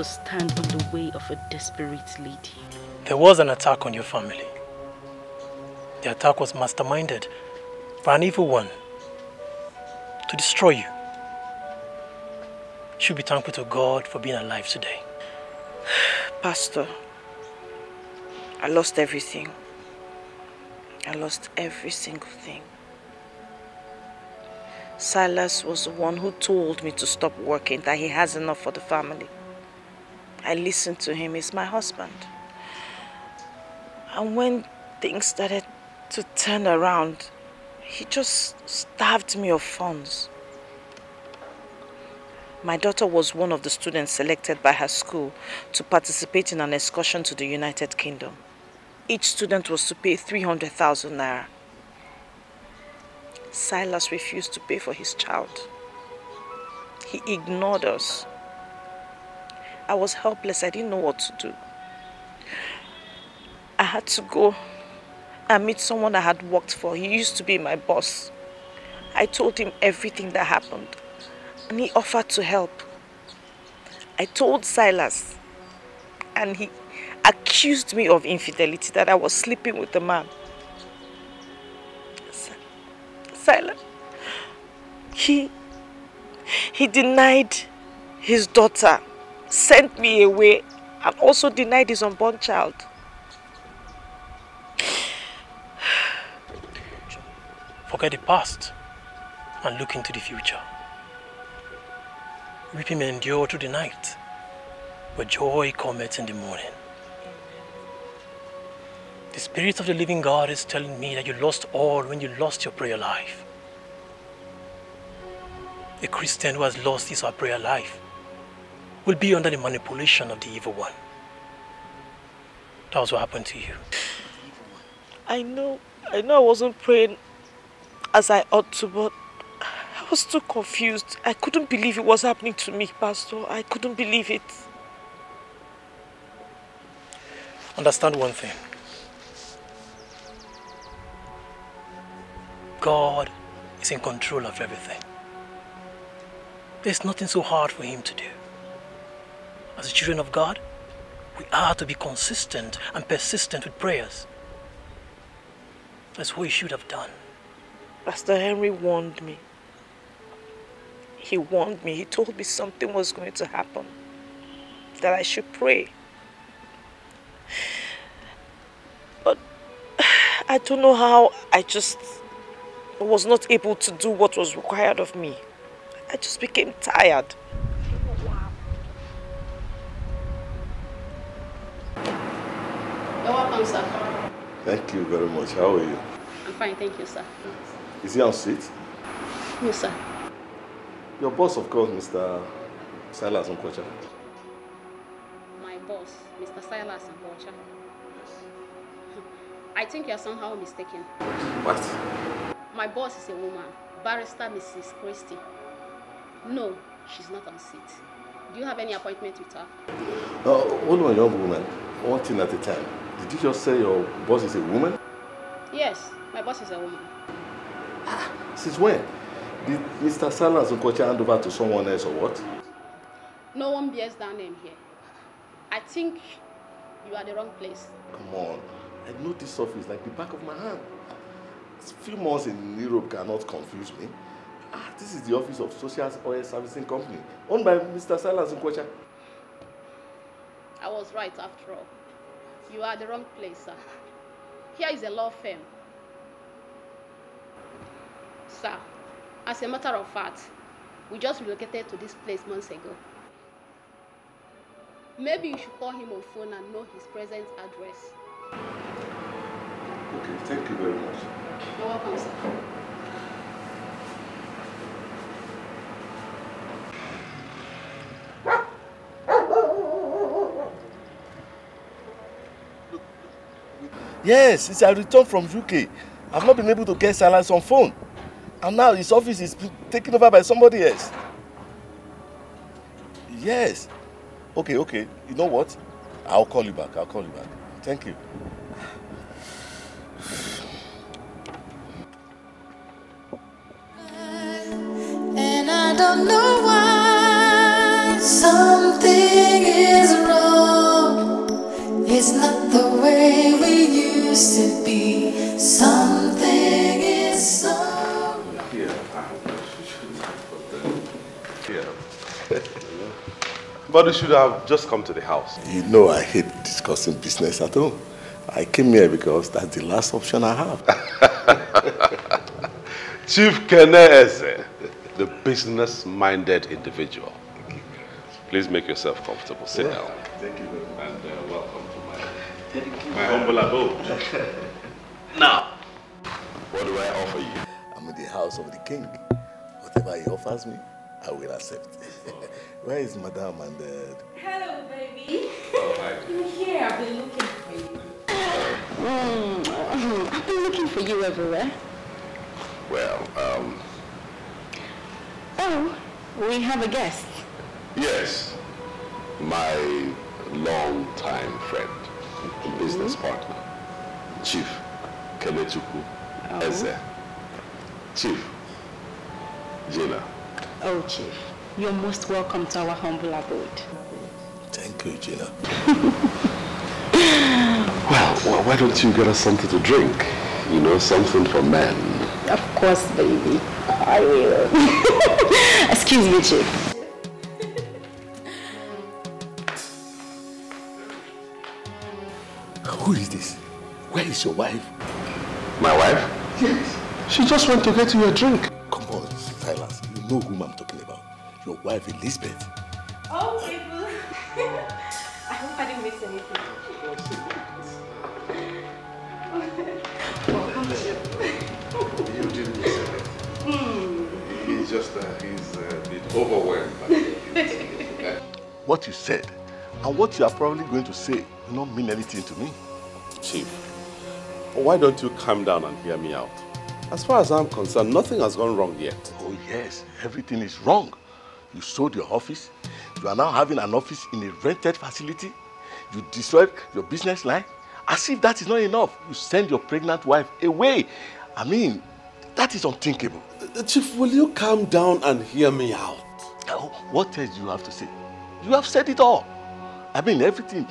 Stand on the way of a desperate lady. There was an attack on your family. The attack was masterminded by an evil one to destroy you. You should be thankful to God for being alive today. Pastor, I lost everything. I lost every single thing. Silas was the one who told me to stop working, that he has enough for the family. I listened to him. He's my husband. And when things started to turn around, he just starved me of funds. My daughter was one of the students selected by her school to participate in an excursion to the United Kingdom. Each student was to pay 300,000 naira. Silas refused to pay for his child. He ignored us. I was helpless. I didn't know what to do. I had to go and meet someone I had worked for. He used to be my boss. I told him everything that happened, and he offered to help. I told Silas, and he accused me of infidelity, that I was sleeping with the man. Silas, he denied his daughter, sent me away, and also denied his unborn child. Forget the past and look into the future. Weeping may endure through the night, but joy cometh in the morning. The Spirit of the living God is telling me that you lost all when you lost your prayer life. A Christian who has lost his or her prayer life will be under the manipulation of the evil one. That was what happened to you. I know I wasn't praying as I ought to, but I was too confused. I couldn't believe it was happening to me, Pastor. I couldn't believe it. Understand one thing. God is in control of everything. There's nothing so hard for him to do. As the children of God, we are to be consistent and persistent with prayers. That's what you should have done. Pastor Henry warned me. He warned me. He told me something was going to happen, that I should pray. But I don't know how I just was not able to do what was required of me. I just became tired. You're welcome, sir. Thank you very much. How are you? I'm fine, thank you, sir. Is he on seat? Yes, sir. Your boss, of course, Mr. Silas Nkocha. My boss, Mr. Silas Nkocha. I think you're somehow mistaken. What? My boss is a woman, Barrister Mrs. Christie. No, she's not on seat. Do you have any appointment with her? Hold on, young woman. One thing at a time. Did you just say your boss is a woman? Yes, My boss is a woman. Since when? Did Mr. Silas Nkocha hand over to someone else or what? No one bears that name here. I think you are the wrong place. Come on. I know this office like the back of my hand. A few months in Europe cannot confuse me. This is the office of Social Oil Servicing Company, owned by Mr. Silas Nkocha. I was right after all. You are the wrong place, sir. Here is a law firm. Sir, as a matter of fact, we just relocated to this place months ago. Maybe you should call him on phone and know his present address. Okay, thank you very much. You're welcome, sir. Yes, it's a return from UK. I've not been able to get Silas on phone. And now his office is taken over by somebody else. Yes. Okay. You know what? I'll call you back. Thank you. And I don't know why something is wrong. It's not the way we used to be. Something is so. But you should have just come to the house. You know I hate discussing business at home. I came here because that's the last option I have. Chief Keneze, the business-minded individual. Please make yourself comfortable. Sit down. Thank you very much. And welcome to my humble abode. Now, what do I offer you? I'm in the house of the king. Whatever he offers me, I will accept. Where is Madame and Hello, baby. Oh, hi. I'm here. I've been looking for you. I've been looking for you everywhere. Well, Oh, we have a guest. yes. My long-time friend, business partner, Chief Kenechukwu Eze. Chief Gina. Oh, Chief. You're most welcome to our humble abode. Thank you, Gina. Well, why don't you get us something to drink? You know, something for men. Of course, baby. I will. Excuse me, Chief. Who is this? Where is your wife? My wife? Yes. She just went to get you a drink. Come on, Silas. You know whom I'm talking about. Your wife, Elizabeth. Oh, people. I hope I didn't miss anything. Welcome, Chief. You didn't miss anything. He's just, he's a bit overwhelmed. What you said and what you are probably going to say will not mean anything to me. Chief, why don't you calm down and hear me out? As far as I'm concerned, nothing has gone wrong yet. Oh yes, everything is wrong. You sold your office. You are now having an office in a rented facility. You destroyed your business line. As if that is not enough, you send your pregnant wife away. I mean, that is unthinkable. Chief, will you calm down and hear me out? What else do you have to say? You have said it all. I mean, everything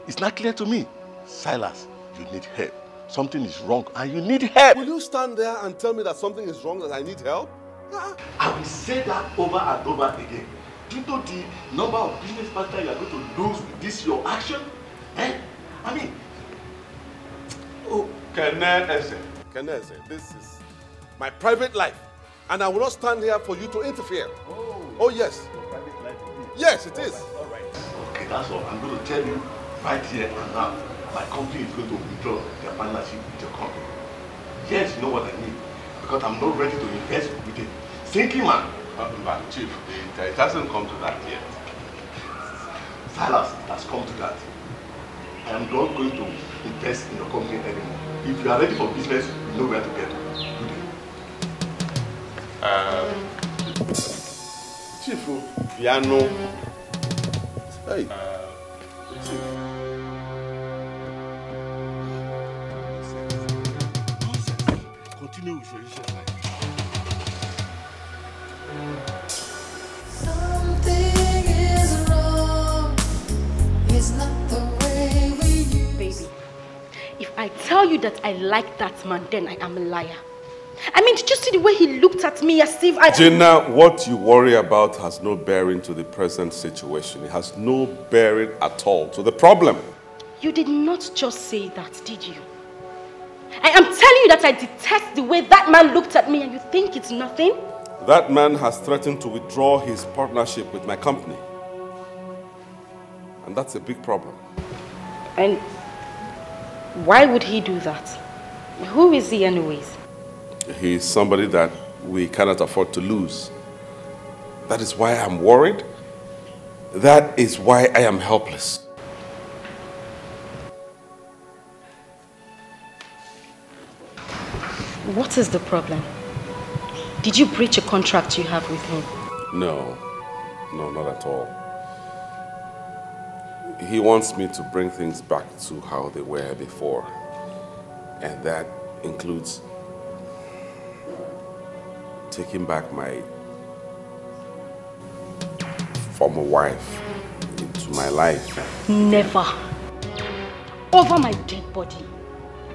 is not clear to me. Silas, you need help. Something is wrong and you need help. Will you stand there and tell me that something is wrong, that I need help? I will say that over and over again. Do you know the number of business partners you are going to lose with this your action? Eh? I mean... Oh, Keneze, this is my private life. And I will not stand here for you to interfere. Oh yes. Your private life indeed. Yes, it is. All right. Okay, that's all. I'm going to tell you right here and now. My company is going to withdraw their partnership with your company. Yes, you know what I mean. Because I'm not ready to invest with a sinking man. But Chief, it hasn't come to that yet. Silas, it has come to that. I am not going to invest in your company anymore. If you are ready for business, you know where to get. Good day. Chief, piano. Hey. Something is wrong. It's not the way we used. Baby, if I tell you that I like that man, then I am a liar. I mean, did you see the way he looked at me as if I... Gina, what you worry about has no bearing to the present situation. It has no bearing at all to the problem. You did not just say that, did you? I am telling you that I detest the way that man looked at me and you think it's nothing? That man has threatened to withdraw his partnership with my company. And that's a big problem. And why would he do that? Who is he anyways? He's somebody that we cannot afford to lose. That is why I'm worried. That is why I am helpless. What is the problem? Did you breach a contract you have with him? No, not at all. He wants me to bring things back to how they were before. And that includes taking back my former wife into my life. Never. Over my dead body.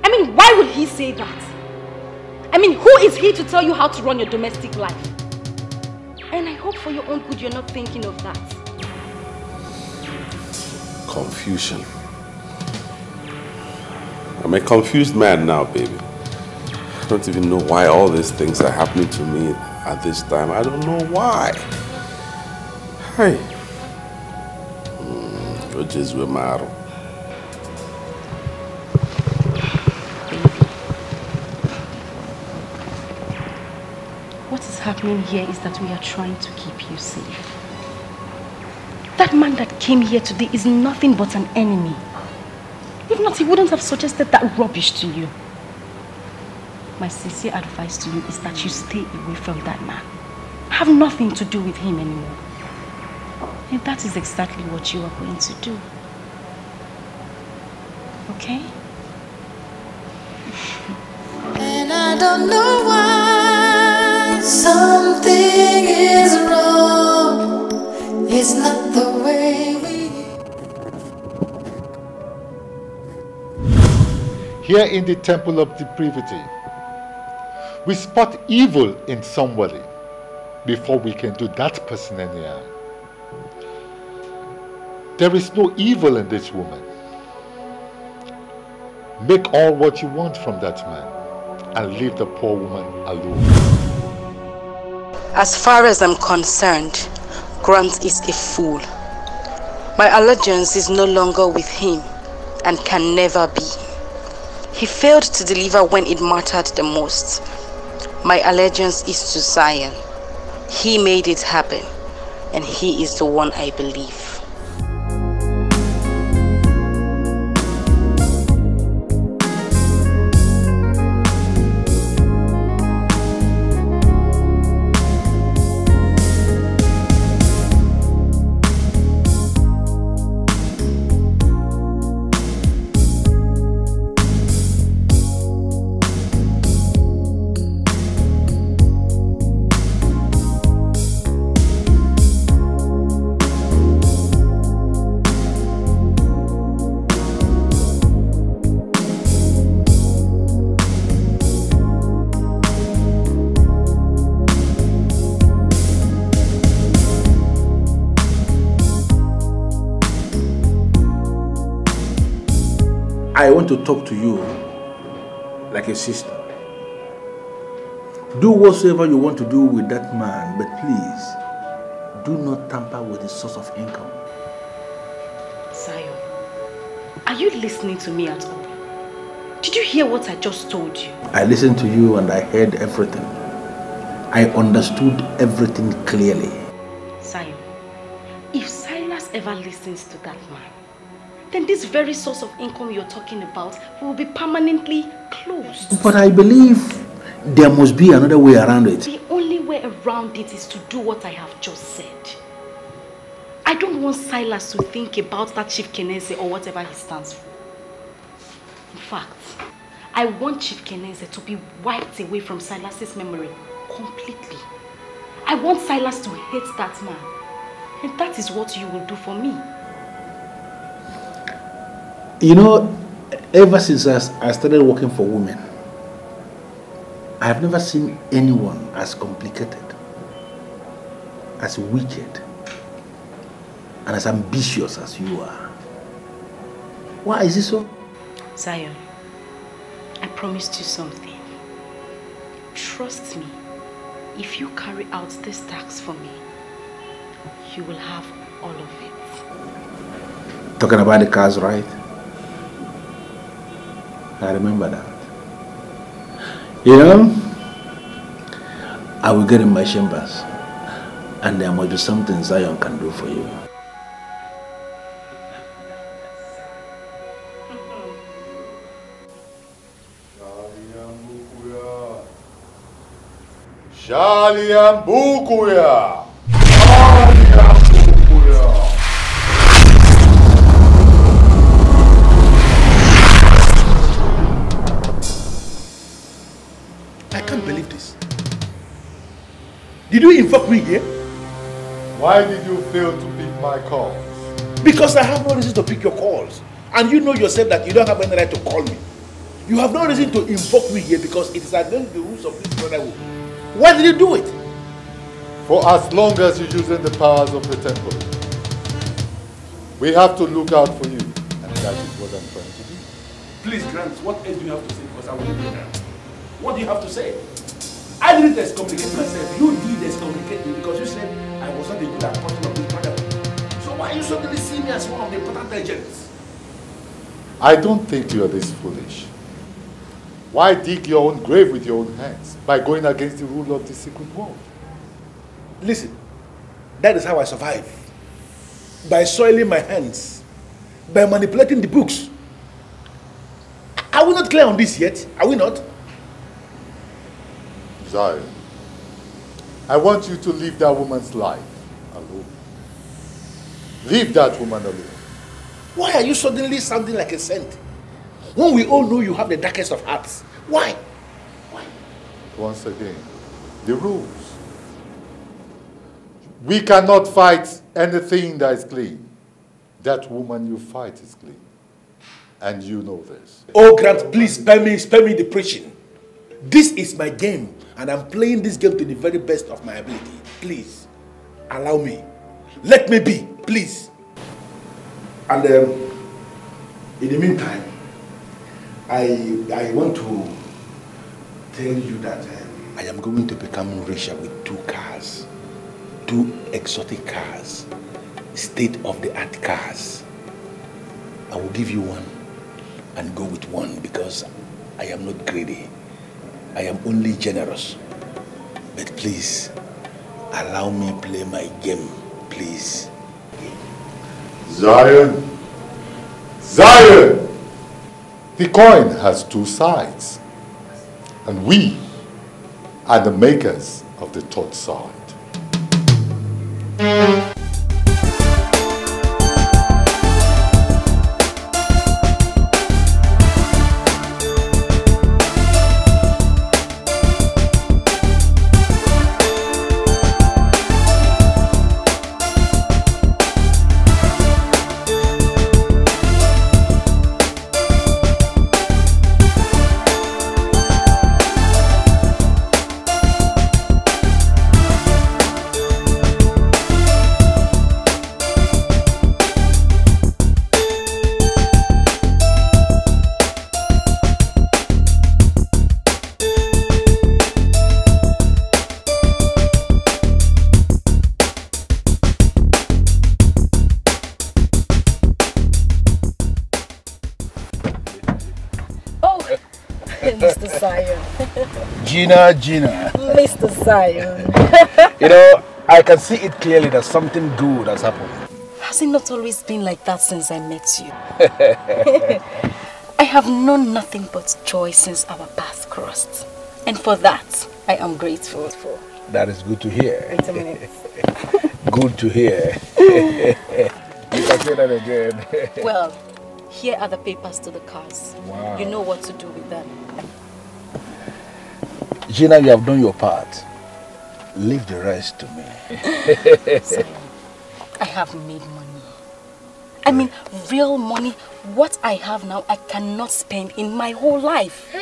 I mean, why would he say that? I mean, who is he to tell you how to run your domestic life? And I hope for your own good you're not thinking of that. Confusion. I'm a confused man now, baby. I don't even know why all these things are happening to me at this time. I don't know why. Hey. Ugezu Maru. What is happening here is that we are trying to keep you safe. That man that came here today is nothing but an enemy. If not, he wouldn't have suggested that rubbish to you. My sincere advice to you is that you stay away from that man. Have nothing to do with him anymore. And that is exactly what you are going to do. Okay? And I don't know why something is wrong. It's not the way we... Here in the temple of depravity, we spot evil in somebody before we can do that person any harm. There is no evil in this woman. Make all what you want from that man and leave the poor woman alone. As far as I'm concerned, Grant is a fool. My allegiance is no longer with him and can never be. He failed to deliver when it mattered the most. My allegiance is to Zion. He made it happen, and he is the one I believe. I want to talk to you like a sister. Do whatsoever you want to do with that man, but please, do not tamper with his source of income. Zion, are you listening to me at all? Did you hear what I just told you? I listened to you and I heard everything. I understood everything clearly. Zion, if Silas ever listens to that man, then this very source of income you're talking about will be permanently closed. But I believe there must be another way around it. The only way around it is to do what I have just said. I don't want Silas to think about that Chief Kenese or whatever he stands for. In fact, I want Chief Kenenze to be wiped away from Silas's memory completely. I want Silas to hate that man. And that is what you will do for me. You know, ever since I started working for women, I have never seen anyone as complicated, as wicked, and as ambitious as you are. Why is it so? Zion, I promised you something. Trust me, if you carry out this task for me, you will have all of it. Talking about the cars, right? I remember that. You know, I will get in my chambers, and there must be something Zion can do for you. Shaliambukuya! I can't believe this. Did you invoke me here? Why did you fail to pick my calls? Because I have no reason to pick your calls. And you know yourself that you don't have any right to call me. You have no reason to invoke me here because it is against the rules of this brotherhood. Why did you do it? For as long as you're using the powers of the temple, we have to look out for you. And that is what I'm trying to do. Please, Grant, what else do you have to say? Because I will do that. What do you have to say? I didn't excommunicate myself. You did excommunicate me because you said I was not a good apostle of this brotherhood. So why you suddenly see me as one of the important agents? I don't think you are this foolish. Why dig your own grave with your own hands by going against the rule of the secret world? Listen, that is how I survive. By soiling my hands, by manipulating the books. Are we not clear on this yet? Are we not? Zion, I want you to leave that woman's life alone. Leave that woman alone. Why are you suddenly sounding like a saint? When we all know you have the darkest of hearts. Why? Once again, the rules. We cannot fight anything that is clean. That woman you fight is clean. And you know this. Oh, Grant, please spare me the preaching. This is my game, and I'm playing this game to the very best of my ability. Please, allow me. Let me be, please. And in the meantime, I want to tell you that I am going to become richer with 2 cars. 2 exotic cars. State-of-the-art cars. I will give you one and go with one because I am not greedy. I am only generous. But please, allow me play my game, please. Zion! Zion! The coin has 2 sides. And we are the makers of the 3rd side. Mr. Zion. Gina. Mr. Zion. You know, I can see it clearly that something good has happened. Has it not always been like that since I met you? I have known nothing but joy since our paths crossed. And for that, I am grateful. That is good to hear. Wait a minute. Good to hear. You can say that again. Well, Here are the papers to the cars. Wow. You know what to do with them. Gina, you have done your part. Leave the rest to me. Simon, I have made money. I mean, real money. What I have now, I cannot spend in my whole life.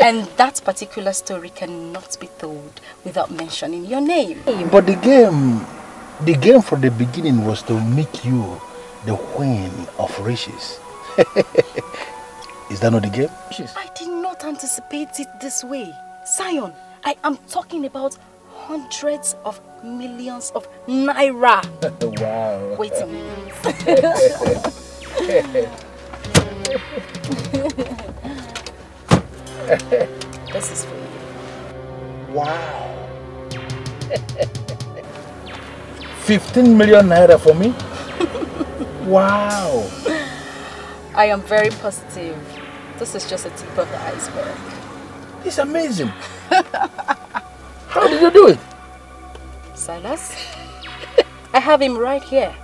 And that particular story cannot be told without mentioning your name. But the game from the beginning was to make you the queen of riches. Is that not the game? I did not anticipate it this way. Zion, I am talking about hundreds of millions of naira. Wow. Wait a minute. This is for you. Wow. 15 million naira for me? Wow. I am very positive. This is just a tip of the iceberg. It's amazing. How did you do it? Silas, I have him right here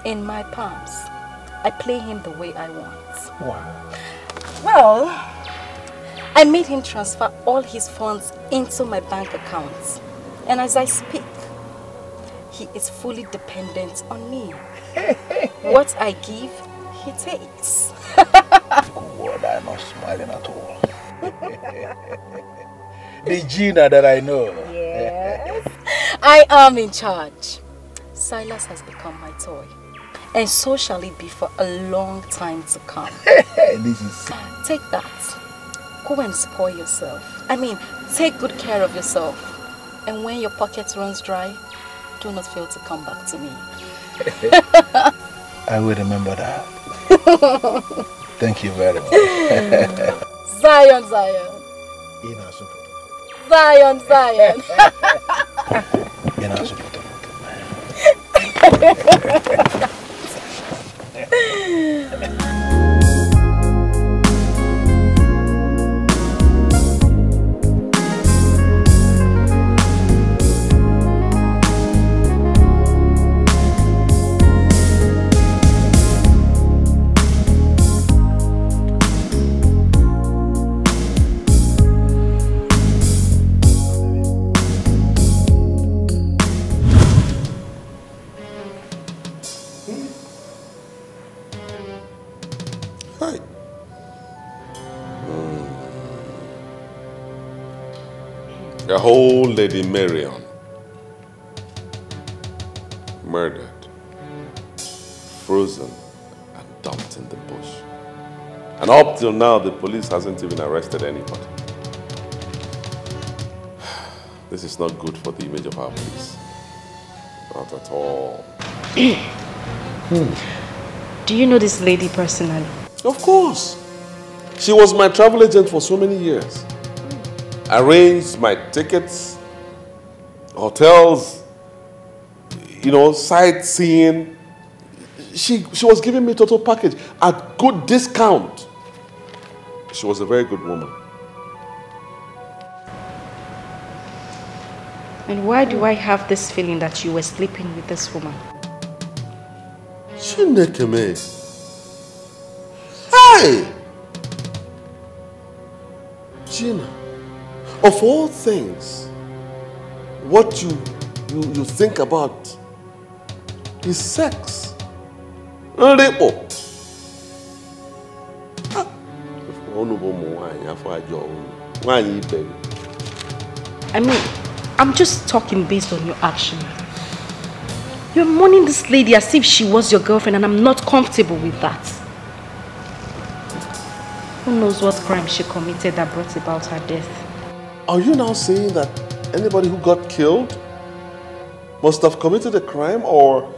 in my palms. I play him the way I want. Wow. Well, I made him transfer all his funds into my bank account. And as I speak, he is fully dependent on me. What I give, he takes. God, I'm not smiling at all. The Gina that I know. Yes. I am in charge. Silas has become my toy. And so shall it be for a long time to come. This is... Take that. Go and spoil yourself. I mean, take good care of yourself. And when your pocket runs dry, do not fail to come back to me. I will remember that. Thank you very much. Zion, Zion. Zion, Zion. The whole Lady Marion murdered, frozen, and dumped in the bush. And up till now, the police hasn't even arrested anybody. This is not good for the image of our police. Not at all. Do you know this lady personally? Of course. She was my travel agent for so many years. Arranged my tickets, hotels, sightseeing. She was giving me a total package at good discount. She was a very good woman. And why do I have this feeling that you were sleeping with this woman? Chinekeme. Hey! Gina, of all things, what you think about is sex. Rape. I mean, I'm just talking based on your action. You're mourning this lady as if she was your girlfriend, and I'm not comfortable with that. Who knows what crime she committed that brought about her death? Are you now saying that anybody who got killed must have committed a crime or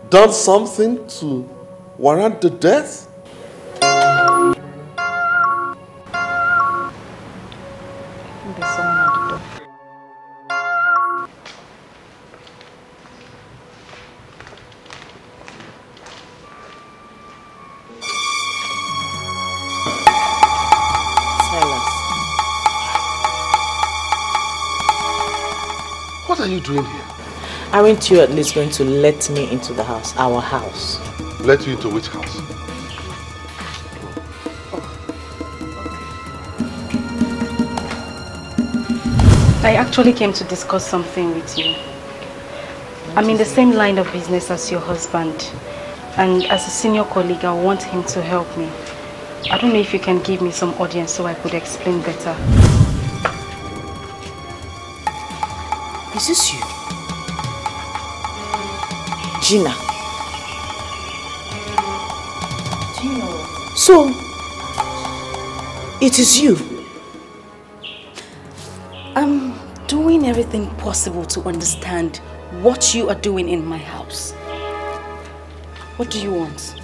done something to warrant the death? There's someone at the door. What are you doing here? Aren't you at least going to let me into the house, our house? Let you into which house? I actually came to discuss something with you. I'm in the same line of business as your husband. And as a senior colleague, I want him to help me. I don't know if you can give me some audience so I could explain better. Is this you? Gina? Do you know what? So, it is you? I'm doing everything possible to understand what you are doing in my house. What do you want?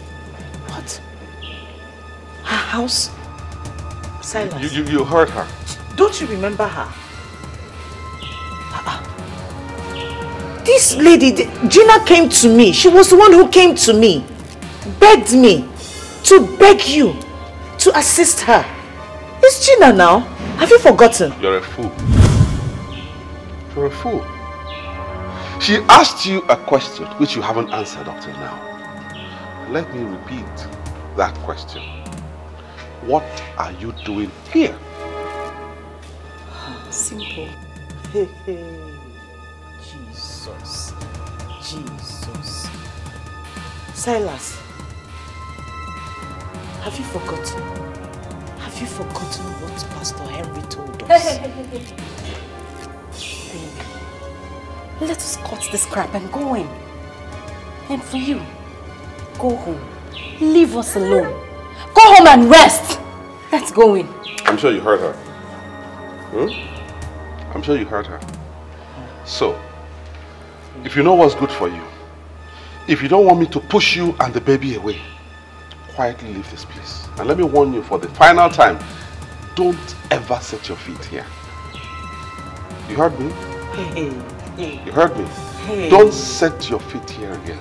What? Her house? Silas. You heard her. Don't you remember her? This lady, Gina came to me. She was the one who came to me. Begged me to beg you to assist her. It's Gina now. Have you forgotten? You're a fool. You're a fool. She asked you a question which you haven't answered up till now. Let me repeat that question. What are you doing here? Simple. Hey, hey. Jesus. Jesus. Silas, have you forgotten? Have you forgotten what Pastor Henry told us? Let us cut this crap and go in. And for you, go home. Leave us alone. Go home and rest. Let's go in. I'm sure you heard her. I'm sure you heard her. So, if you know what's good for you, if you don't want me to push you and the baby away, quietly leave this place. And let me warn you for the final time, don't ever set your feet here. You heard me? You heard me? Don't set your feet here again.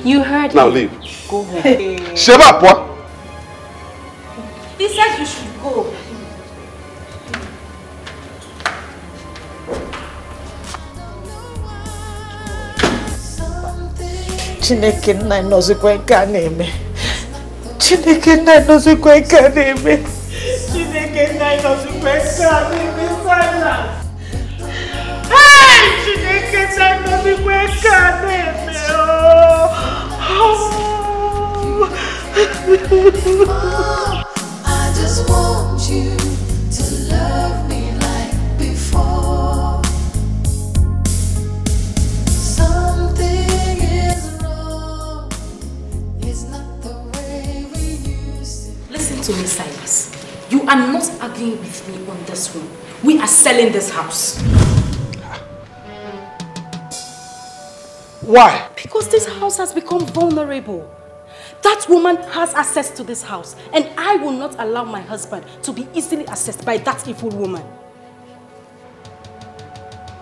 You heard now him. Leave. Go home. Sheba, what? He said you should go. Chineke nna nọzikwa nke a na-eme. Chineke nna nọzikwa nke a na-eme. Chineke nna nọzikwa nke a na-eme. Silas. Hey! Chineke nna nọzikwa nke a na-eme. I just want you to love me like before. Something is wrong. It's not the way we used to. Listen to me, Silas. You are not arguing with me on this one. We are selling this house. Why? Because this house has become vulnerable. That woman has access to this house, and I will not allow my husband to be easily accessed by that evil woman.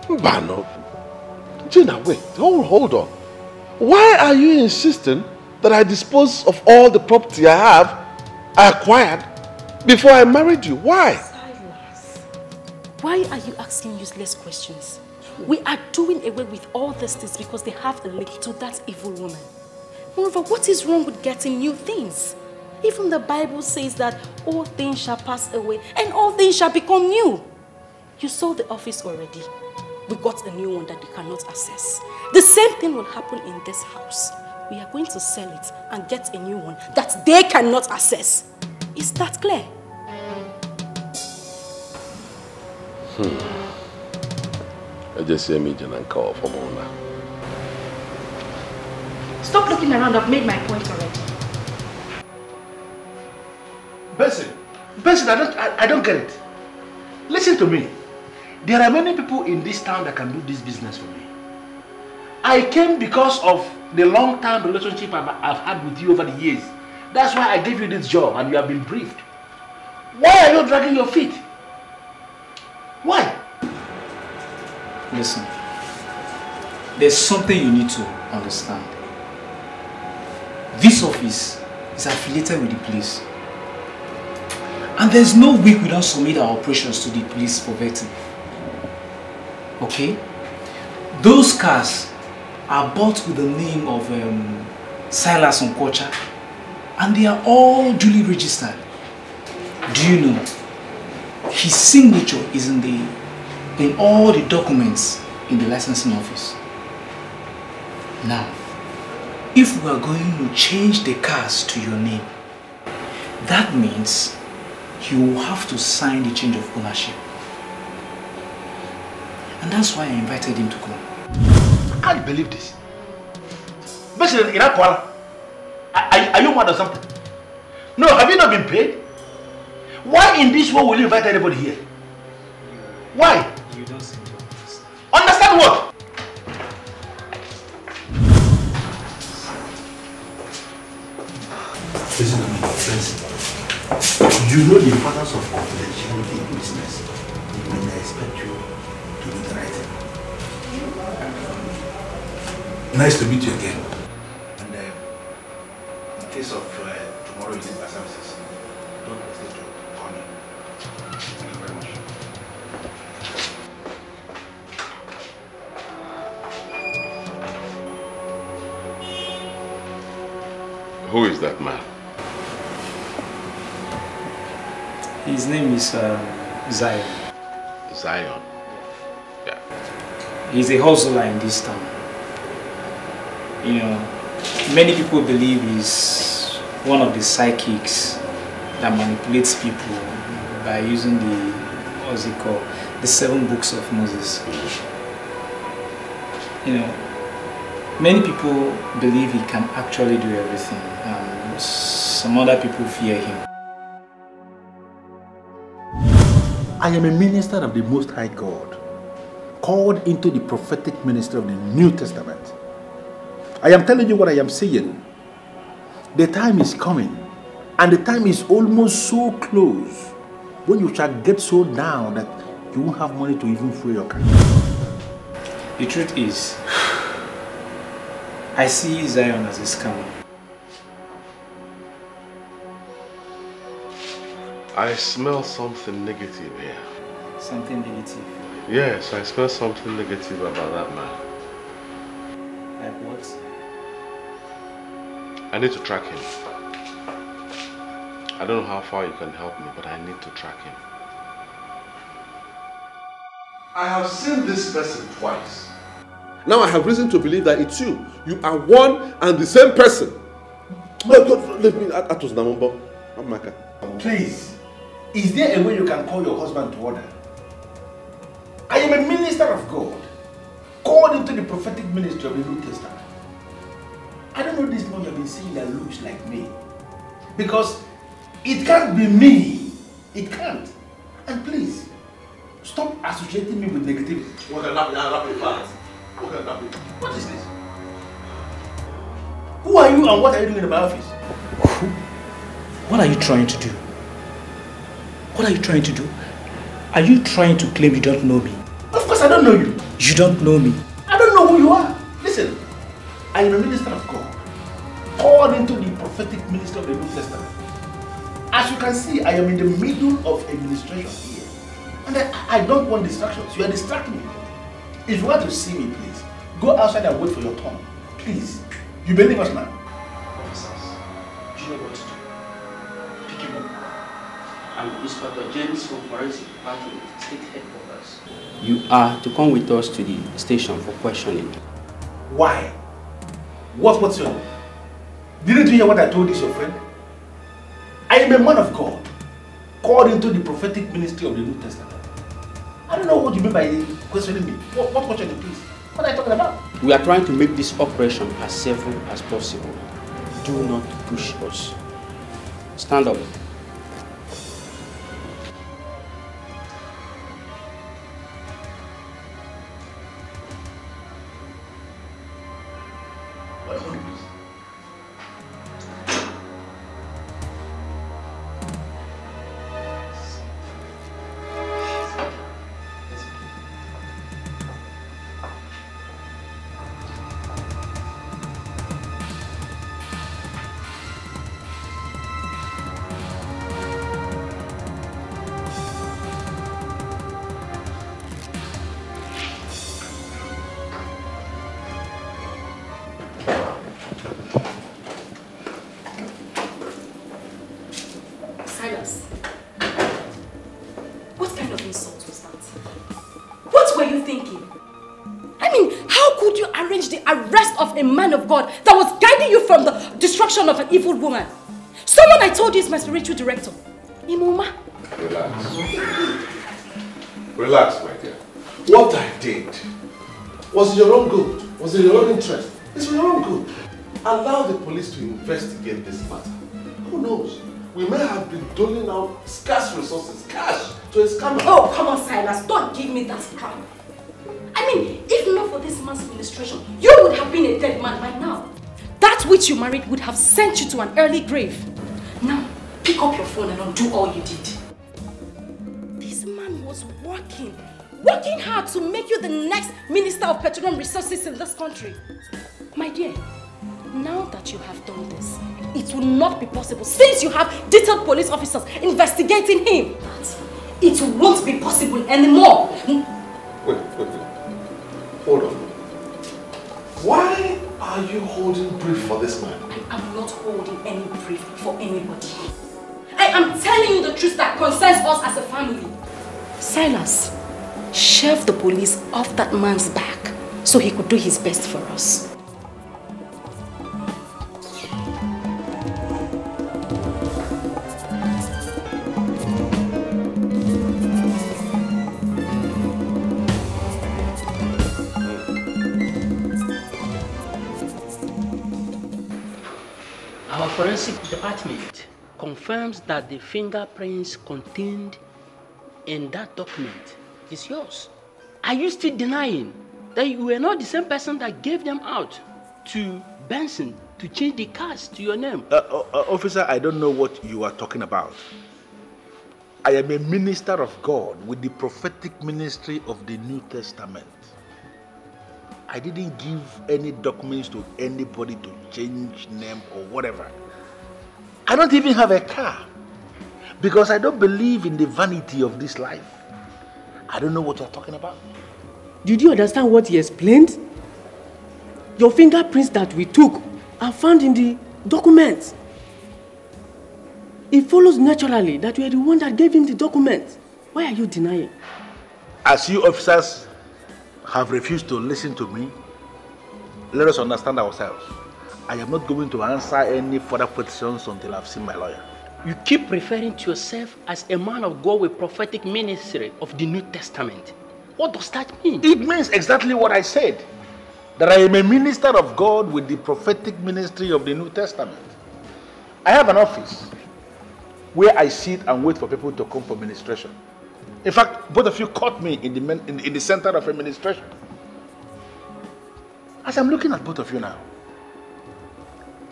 Bano. Gina, wait. Hold on. Why are you insisting that I dispose of all the property I acquired before I married you? Why? Silas, why are you asking useless questions? We are doing away with all these things because they have a link to that evil woman. Moreover, what is wrong with getting new things? Even the Bible says that all things shall pass away and all things shall become new. You saw the office already. We got a new one that they cannot access. The same thing will happen in this house. We are going to sell it and get a new one that they cannot access. Is that clear? I just say me and call for Mona. Stop looking around. I've made my point already. Benson, I don't get it. Listen to me. There are many people in this town that can do this business for me. I came because of the long-term relationship I've had with you over the years. That's why I gave you this job and you have been briefed. Why are you dragging your feet? Why? Listen, there's something you need to understand. This office is affiliated with the police. And there's no week we don't submit our operations to the police for vetting. Okay? Those cars are bought with the name of Silas Nkocha, and they are all duly registered. Do you know? His signature is in in all the documents in the licensing office. Now, if we are going to change the cars to your name, that means you will have to sign the change of ownership. And that's why I invited him to come. I can't believe this. Basically, are you mad or something? No, have you not been paid? Why in this world will you invite anybody here? Why? You don't seem to understand. Understand what? Listen to me, friends. You know the importance of confidentiality in business. And I expect you to do the right thing. Nice to meet you again. And in case of tomorrow using my services, don't hesitate to call me. Thank you very much. Who is that man? His name is Zion. Zion? Yeah. He's a hustler in this town. You know, many people believe he's one of the psychics that manipulates people by using the, what's it called, the 7 books of Moses. You know, many people believe he can actually do everything. Some other people fear him. I am a minister of the Most High God, called into the prophetic ministry of the New Testament. I am telling you what I am saying. The time is coming, and the time is almost so close, when you shall get so down that you won't have money to even fuel your car. The truth is, I see Zion as a scammer. I smell something negative here. Something negative? Yes, I smell something negative about that man. Like what? I need to track him. I don't know how far you can help me, but I need to track him. I have seen this person twice. Now I have reason to believe that it's you. You are one and the same person. No, leave me. Atos Namombo. Amaka. Please, is there a way you can call your husband to order? I am a minister of God, called into the prophetic ministry of the New Testament. I don't know this man you have been seeing that looks like me. Because it can't be me. It can't. And please, stop associating me with negativity. What is this? Who are you and what are you doing in my office? What are you trying to do? What are you trying to do? Are you trying to claim you don't know me? Of course I don't know you. You don't know me. I don't know who you are. Listen, I am a minister of God, called into the prophetic ministry of the New Testament. As you can see, I am in the middle of administration here. And I don't want distractions. You are distracting me. If you want to see me, please, go outside and wait for your turn. Please. You believe us now? Officers, do you know what to do? Pick him up. I'm Inspector James from Forensic Department, State Headquarters. You are to come with us to the station for questioning. Why? What's your name? Didn't you hear what I told this your friend? I am a man of God, called into the prophetic ministry of the New Testament. I don't know what you mean by questioning me. What questioning, please? What are you talking about? We are trying to make this operation as safe as possible. Do not push us. Stand up. a man of God that was guiding you from the destruction of an evil woman. Someone I told you is my spiritual director. Imoma. Relax. Relax, my dear. What I did was in your own good, was in your own interest. It's for your own good. Allow the police to investigate this matter. Who knows? We may have been doling out scarce resources, cash, to a scammer. Oh, come on, Silas. Don't give me that crap. I mean, if not for this man's ministration, you would have been a dead man by now. That which you married would have sent you to an early grave. Now, pick up your phone and undo all you did. This man was working hard to make you the next Minister of Petroleum Resources in this country. My dear, now that you have done this, it will not be possible since you have detailed police officers investigating him. It won't be possible anymore. Wait. Hold on. Why are you holding brief for this man? I am not holding any brief for anybody. I am telling you the truth that concerns us as a family. Silas, shove the police off that man's back so he could do his best for us. Our forensic department confirms that the fingerprints contained in that document is yours. Are you still denying that you were not the same person that gave them out to Benson to change the cars to your name? Officer, I don't know what you are talking about. I am a minister of God with the prophetic ministry of the New Testament. I didn't give any documents to anybody to change name or whatever. I don't even have a car because I don't believe in the vanity of this life. I don't know what you're talking about. Did you understand what he explained? Your fingerprints that we took are found in the documents. It follows naturally that you are the one that gave him the documents. Why are you denying? As you officers have refused to listen to me, let us understand ourselves. I am not going to answer any further questions until I've seen my lawyer. You keep referring to yourself as a man of God with prophetic ministry of the New Testament. What does that mean? It means exactly what I said. That I am a minister of God with the prophetic ministry of the New Testament. I have an office where I sit and wait for people to come for ministration. In fact, both of you caught me in the center of administration. As I'm looking at both of you now,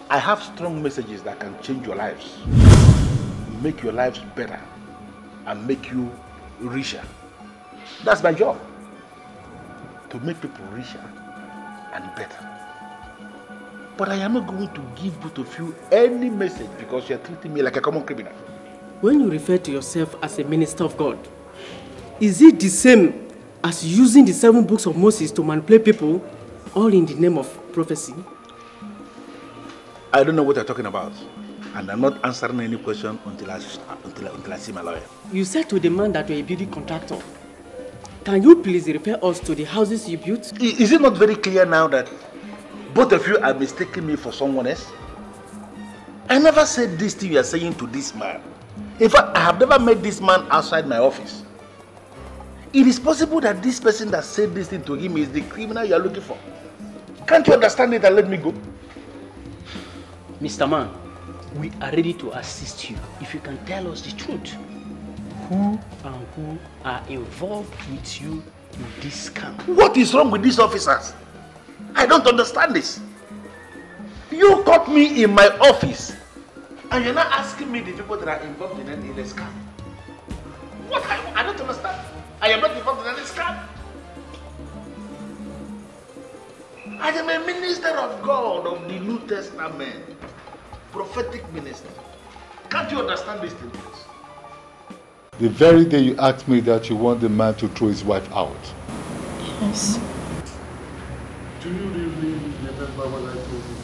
I have strong messages that can change your lives, make your lives better, and make you richer. That's my job, to make people richer and better. But I am not going to give both of you any message because you are treating me like a common criminal. When you refer to yourself as a minister of God, is it the same as using the 7 books of Moses to manipulate people, all in the name of prophecy? I don't know what you're talking about, and I'm not answering any question until I see my lawyer. You said to the man that you're a building contractor. Can you please refer us to the houses you built? Is it not very clear now that both of you are mistaking me for someone else? I never said this thing you are saying to this man. In fact, I have never met this man outside my office. It is possible that this person that said this thing to him is the criminal you are looking for. Can't you understand it and let me go? Mr. Man, we are ready to assist you if you can tell us the truth. Who and who are involved with you in this scam? What is wrong with these officers? I don't understand this. You caught me in my office and you're not asking me the people that are involved in any scam. What? I don't understand. I am not involved in any scam. I am a minister of God of the New Testament. Prophetic minister. Can't you understand this thing, please? The very day you asked me that you want the man to throw his wife out. Yes. Do you really remember what I told you?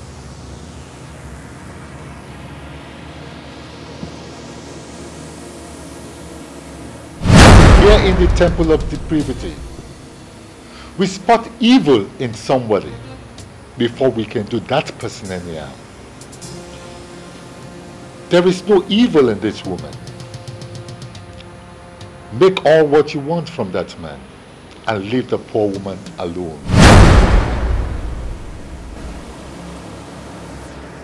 Here in the temple of depravity, we spot evil in somebody before we can do that person any harm. There is no evil in this woman. Make all what you want from that man and leave the poor woman alone.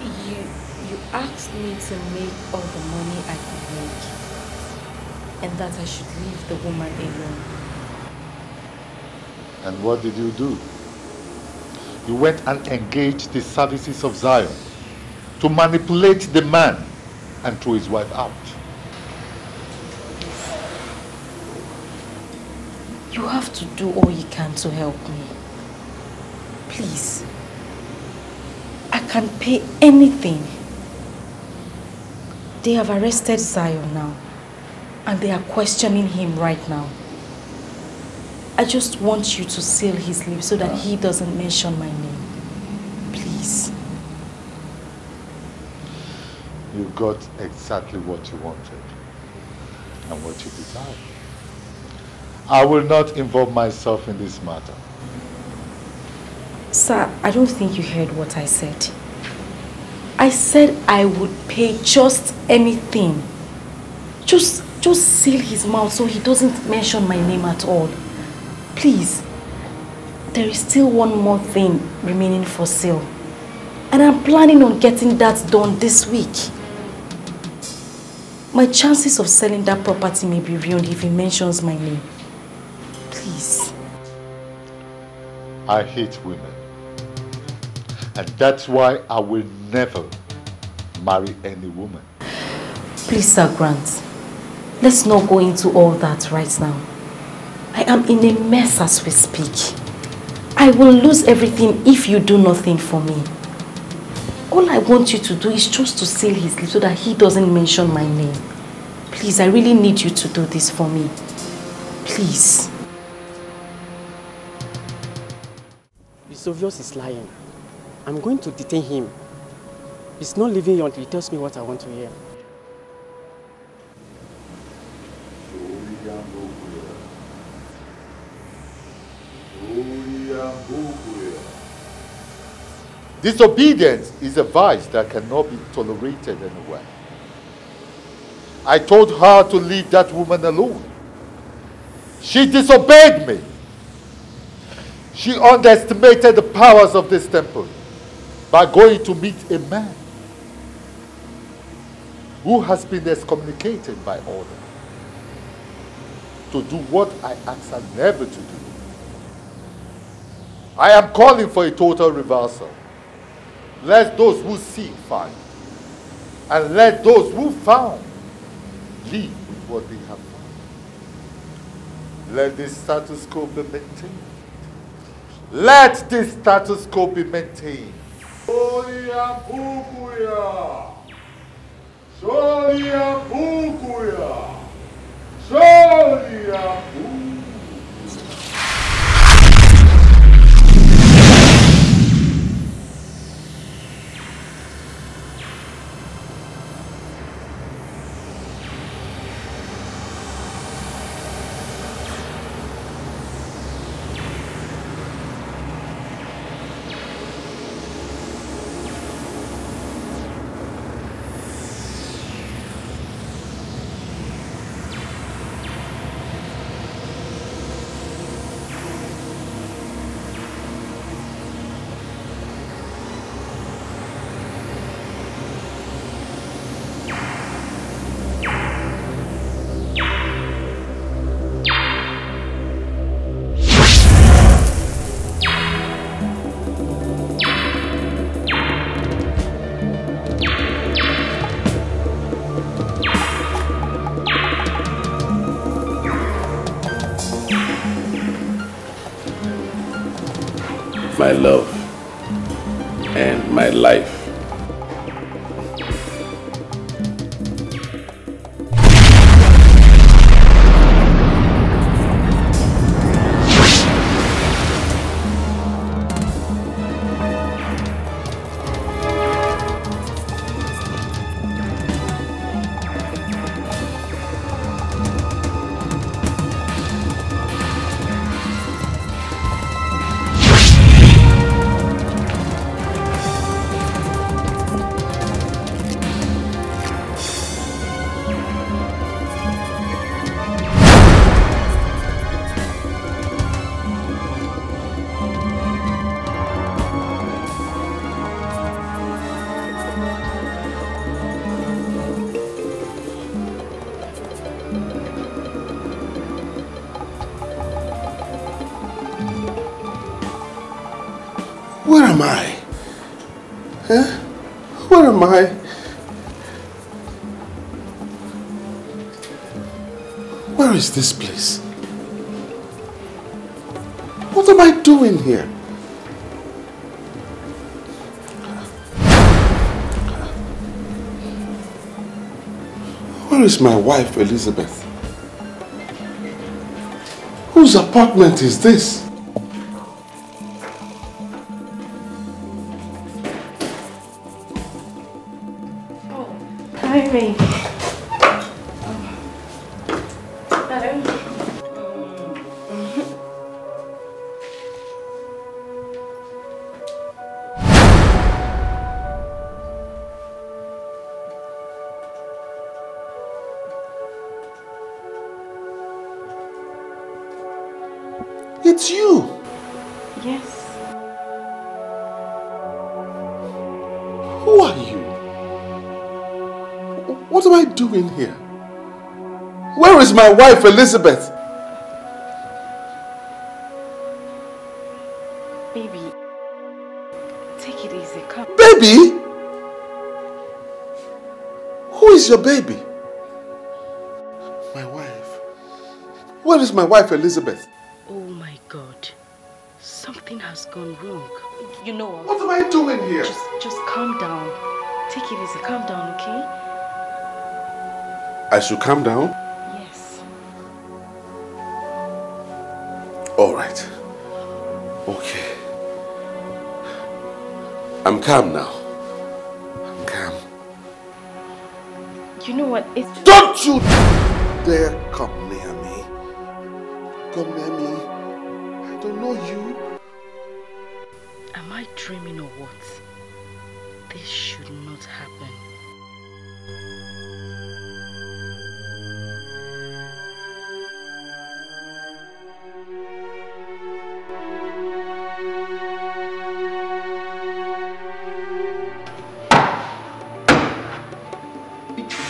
You asked me to make all the money I could make, and that I should leave the woman alone. And what did you do? You went and engaged the services of Zion to manipulate the man and throw his wife out. You have to do all you can to help me. Please. I can pay anything. They have arrested Zion now, and they are questioning him right now. I just want you to seal his lips so that he doesn't mention my name. Please. You got exactly what you wanted and what you desired. I will not involve myself in this matter. Sir, I don't think you heard what I said. I said I would pay just anything. Just seal his mouth so he doesn't mention my name at all. Please. There is still one more thing remaining for sale. And I'm planning on getting that done this week. My chances of selling that property may be ruined if he mentions my name. Please. I hate women. And that's why I will never marry any woman. Please, Sir Grant. Let's not go into all that right now. I am in a mess as we speak. I will lose everything if you do nothing for me. All I want you to do is just to seal his lips so that he doesn't mention my name. Please, I really need you to do this for me. Please. It's obvious he's lying. I'm going to detain him. He's not leaving here until he tells me what I want to hear. Disobedience is a vice that cannot be tolerated anywhere. I told her to leave that woman alone. She disobeyed me. She underestimated the powers of this temple by going to meet a man who has been excommunicated by order to do what I asked her never to do. I am calling for a total reversal. Let those who seek find, and let those who found leave with what they have found. Let this status quo be maintained. Let this status quo be maintained. My love and my life. Where am I? Huh? Where am I? Where is this place? What am I doing here? Where is my wife, Elizabeth? Whose apartment is this? Hi, baby. It's you. Yes. Who are you? What am I doing here? Where is my wife, Elizabeth? Baby, take it easy. Come. Baby? Who is your baby? My wife. Where is my wife, Elizabeth? Oh my God. Something has gone wrong. You know what? What am I doing here? Just calm down. Take it easy. Calm down, okay? I should calm down? Yes. All right. Okay. I'm calm now. I'm calm. You know what? Don't you dare come near me. Come near me. I don't know you. Am I dreaming or what? This should not happen.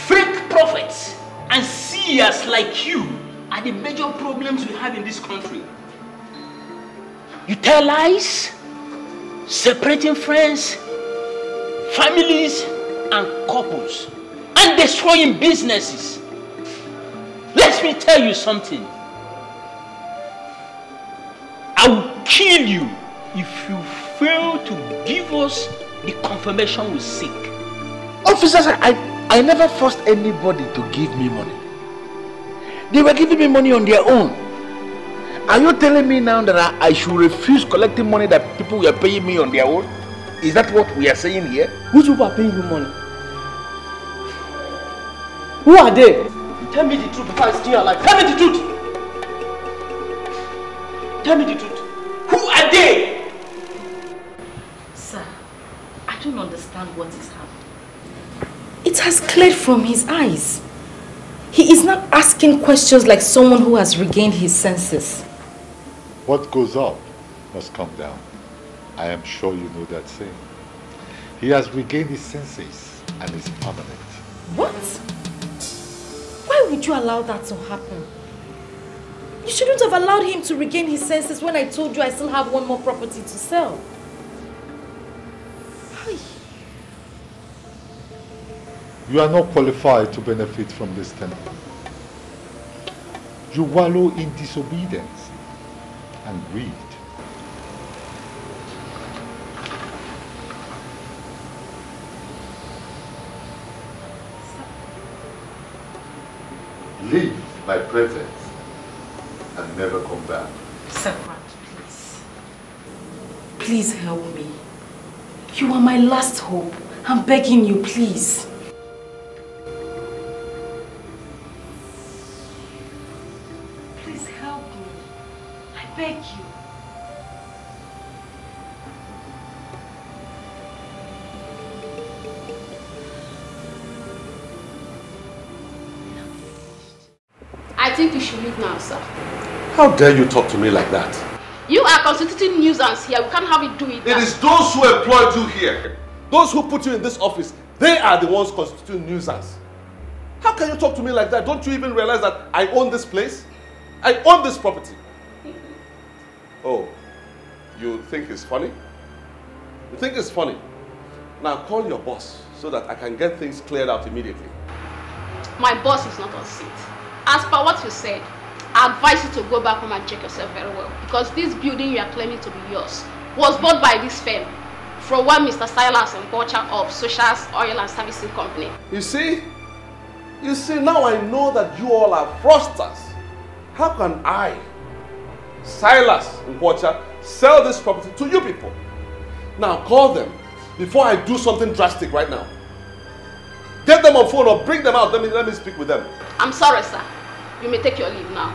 Fake prophets and seers like you are the major problems we have in this country. You tell lies, separating friends, families, and couples, and destroying businesses. Let me tell you something. I will kill you if you fail to give us the confirmation we seek. Officers, I never forced anybody to give me money. They were giving me money on their own. Are you telling me now that I should refuse collecting money that people were paying me on their own? Is that what we are saying here? Which people are paying you money? Who are they? Tell me the truth before I steal your life. Tell me the truth. Tell me the truth. Who are they? Sir, I don't understand what is happening. It has cleared from his eyes. He is not asking questions like someone who has regained his senses. What goes up must come down. I am sure you know that saying. He has regained his senses and is permanent. What? Why would you allow that to happen? You shouldn't have allowed him to regain his senses when I told you I still have one more property to sell. Hi. You are not qualified to benefit from this temple. You wallow in disobedience and greed. Leave my presence and never come back. Serpent, please. Please help me. You are my last hope. I'm begging you, please. Please help me. I beg you. I think you should leave now, sir. How dare you talk to me like that? You are constituting nuisance here. We can't have you do it. It is those who employed you here. Those who put you in this office. They are the ones constituting nuisance. How can you talk to me like that? Don't you even realize that I own this place? I own this property. Oh, you think it's funny? You think it's funny? Now call your boss so that I can get things cleared out immediately. My boss is not on seat. As per what you said, I advise you to go back home and check yourself very well. Because this building you are claiming to be yours was bought by this firm from one Mr. Silas and Butcher of Socials Oil and Servicing Company. You see, now I know that you all are fraudsters. How can I, Silas Nkwocha, sell this property to you people? Now call them before I do something drastic right now. Get them on phone or bring them out. Let me speak with them. I'm sorry, sir. You may take your leave now.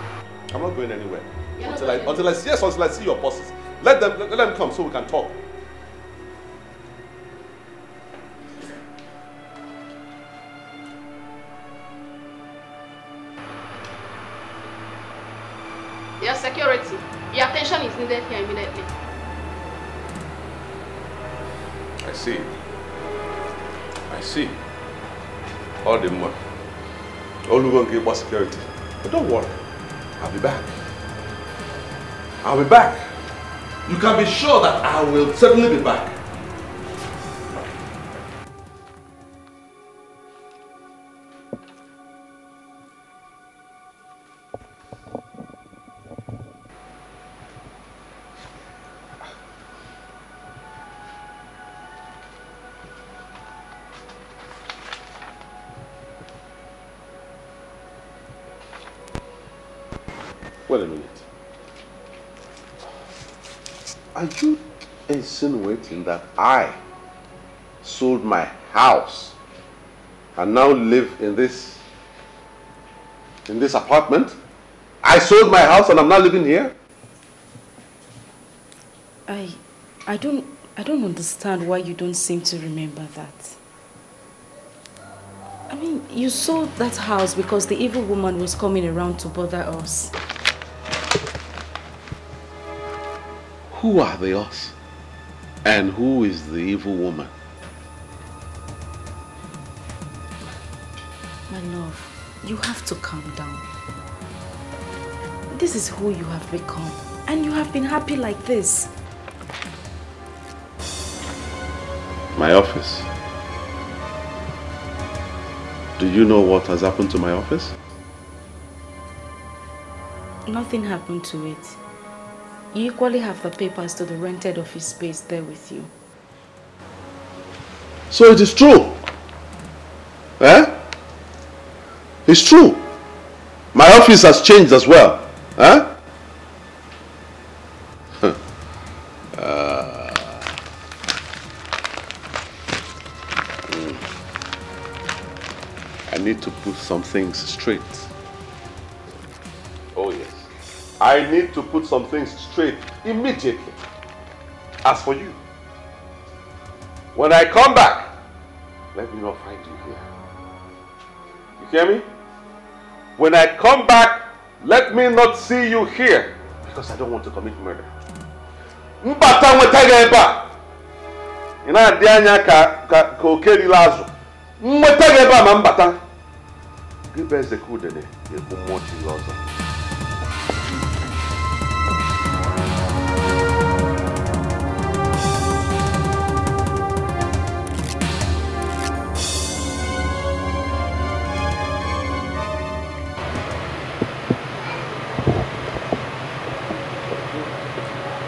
I'm not going anywhere until I see your bosses. Let them come so we can talk. Your security, your attention is needed here immediately. I see. All the money. All we going to get security. But don't worry. I'll be back. You can be sure that I will certainly be back. Wait a minute. Are you insinuating that I sold my house and now live in this apartment? I sold my house and I'm now living here? I don't understand why you don't seem to remember that. I mean, you sold that house because the evil woman was coming around to bother us. Who are the us? And who is the evil woman? My love, you have to calm down. This is who you have become. And you have been happy like this. My office. Do you know what has happened to my office? Nothing happened to it. You equally have the papers to the rented office space there with you. So it is true. Eh? It's true. My office has changed as well. Huh? I need to put some things straight. Oh yes. I need to put some things straight immediately. As for you, when I come back, let me not find you here. You hear me? When I come back, let me not see you here, because I don't want to commit murder. Mbata nwetege eba. Ina adi anya ka Okoli lazo. Nwetege eba ma mbata. Gibe zekudene yekumoti lozo.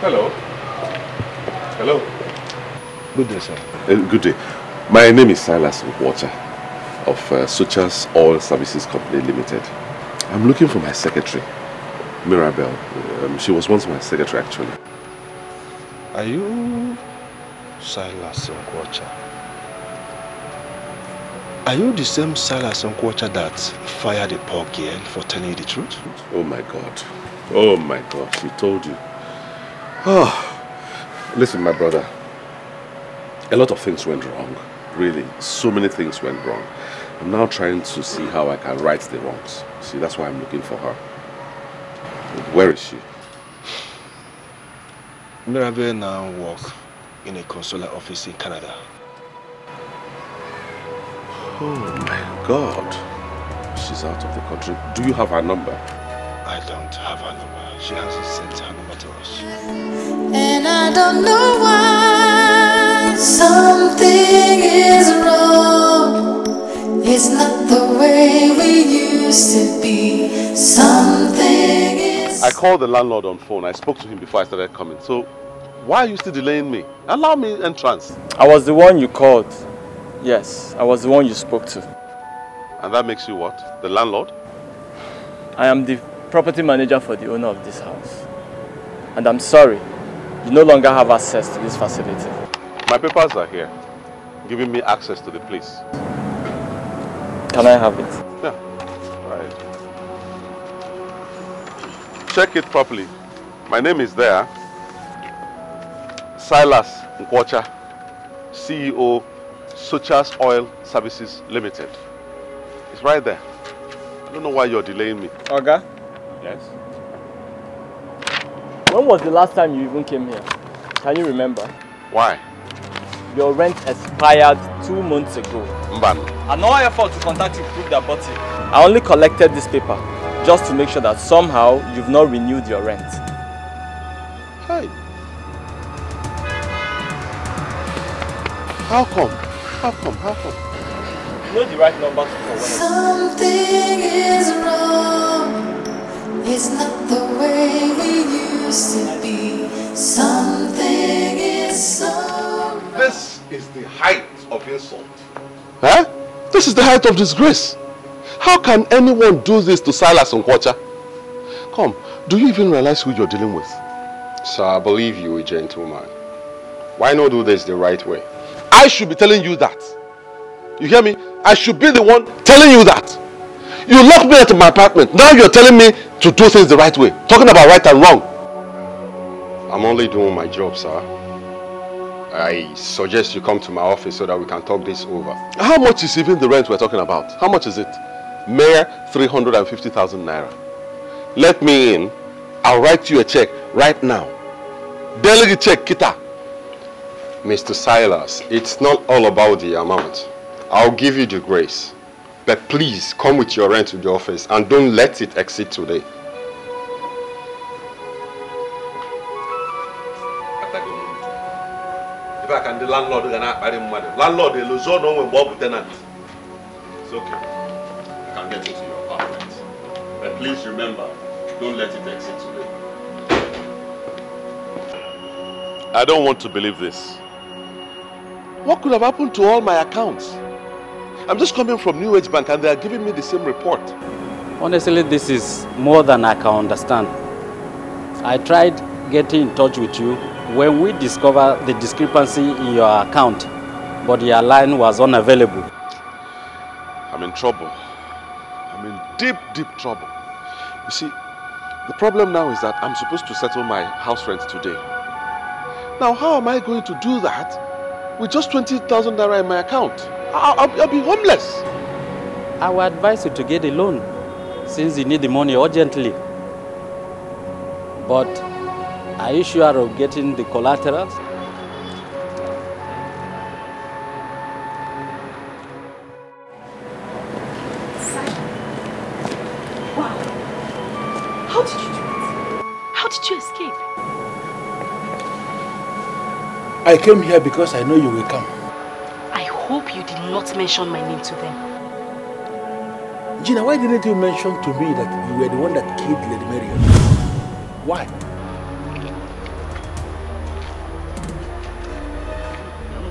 Hello. Hello. Good day, sir. Good day. My name is Silas Nkwocha of Socials Oil Services Company Limited. I'm looking for my secretary, Mirabel. She was once my secretary, actually. Are you Silas Nkwocha? Are you the same Silas Nkwocha that fired a poor girl for telling you the truth? Oh my God. Oh my God. She told you. Oh, listen, my brother. A lot of things went wrong. Really, so many things went wrong. I'm now trying to see how I can right the wrongs. See, that's why I'm looking for her. Where is she? Mirabel now works in a consular office in Canada. Oh my God. She's out of the country. Do you have her number? I don't have her number. She hasn't sent her number to us. And I don't know why something is wrong. It's not the way we used to be. Something is... I called the landlord on phone. I spoke to him before I started coming. So, why are you still delaying me? Allow me entrance. I was the one you called. Yes, I was the one you spoke to. And that makes you what? The landlord? I am the property manager for the owner of this house. And I'm sorry, you no longer have access to this facility. My papers are here, giving me access to the place. Can I have it? Yeah, right. Check it properly. My name is there. Silas Nkwocha, CEO, Sochas Oil Services Limited. It's right there. I don't know why you're delaying me. Oga? Yes? When was the last time you even came here? Can you remember? Why? Your rent expired 2 months ago. Mban. And all effort to contact you proved that bottle. I only collected this paper just to make sure that somehow you've not renewed your rent. Hey. How come? How come? How come? You know the right number to call. Something is wrong. It's not the way we used to be. Something is so wrong. This is the height of insult. Huh? This is the height of disgrace. How can anyone do this to Silas Nkwocha? Come, do you even realize who you're dealing with? Sir, I believe you a gentleman. Why not do this the right way? I should be telling you that. You hear me? I should be the one telling you that. You locked me out of my apartment. Now you're telling me to do things the right way. Talking about right and wrong. I'm only doing my job, sir. I suggest you come to my office so that we can talk this over. How much is even the rent we're talking about? How much is it? Mere 350,000 naira. Let me in. I'll write you a check right now. Delegate check, Kita. Mr. Silas, it's not all about the amount. I'll give you the grace. But please come with your rent to the office and don't let it exceed today. If I can, the landlord is not marry money. Landlord, the lose no one Bob tenant. It's okay. You can get into your apartment. But please remember, don't let it exceed today. I don't want to believe this. What could have happened to all my accounts? I'm just coming from New Age Bank and they are giving me the same report. Honestly, this is more than I can understand. I tried getting in touch with you when we discovered the discrepancy in your account, but your line was unavailable. I'm in trouble. I'm in deep, deep trouble. You see, the problem now is that I'm supposed to settle my house rent today. Now, how am I going to do that with just 20,000 naira in my account? I'll be homeless. I would advise you to get a loan since you need the money urgently. But are you sure of getting the collaterals? Wow. How did you do it? How did you escape? I came here because I know you will come. I hope you did not mention my name to them. Gina, why didn't you mention to me that you were the one that killed Lady Marion? Why?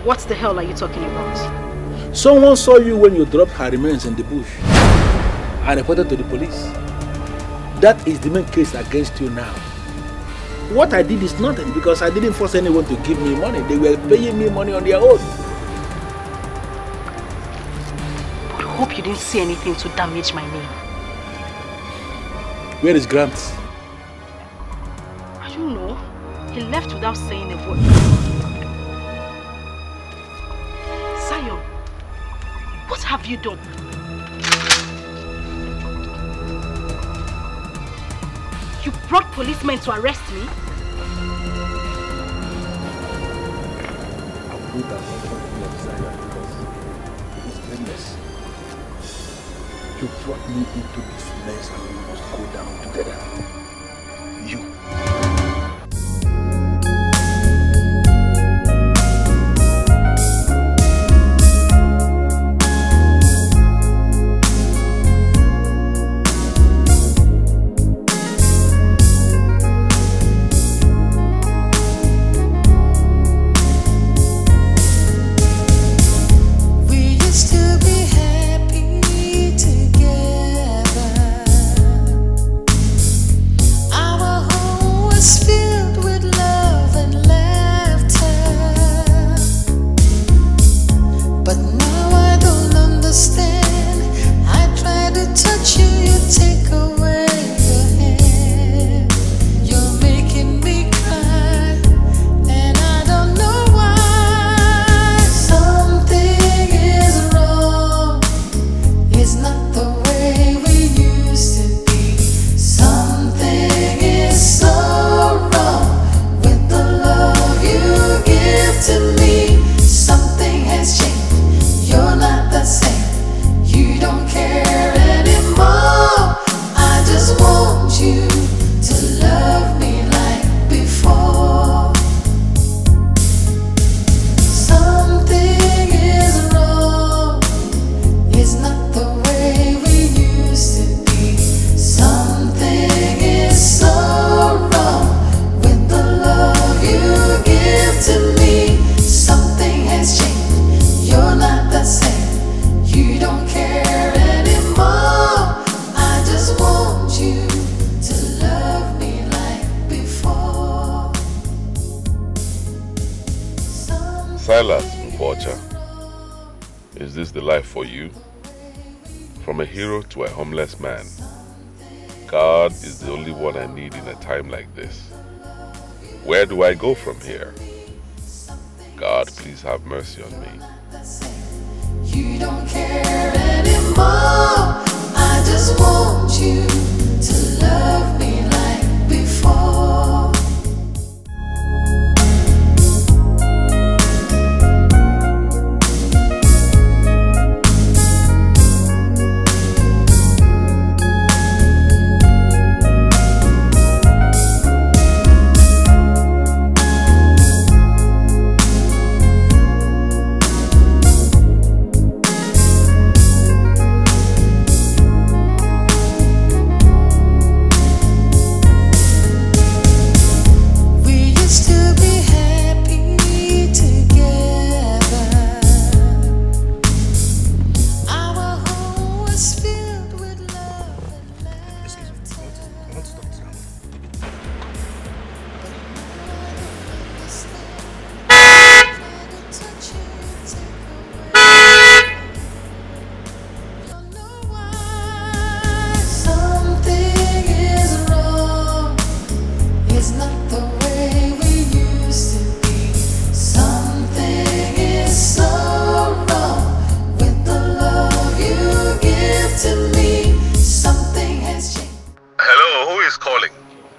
What the hell are you talking about? Someone saw you when you dropped her remains in the bush and reported to the police. That is the main case against you now. What I did is nothing because I didn't force anyone to give me money. They were paying me money on their own. But I hope you didn't say anything to damage my name. Where is Gramps? I don't know. He left without saying a word. Zion, what have you done? You brought policemen to arrest me? I would have not of Zion because it is blameless. You brought me into this mess and we must go down together. You. Silas Mbocha, is this the life for you? From a hero to a homeless man, God is the only one I need in a time like this. Where do I go from here? God, please have mercy on me. You don't care anymore. I just want you to love me like before.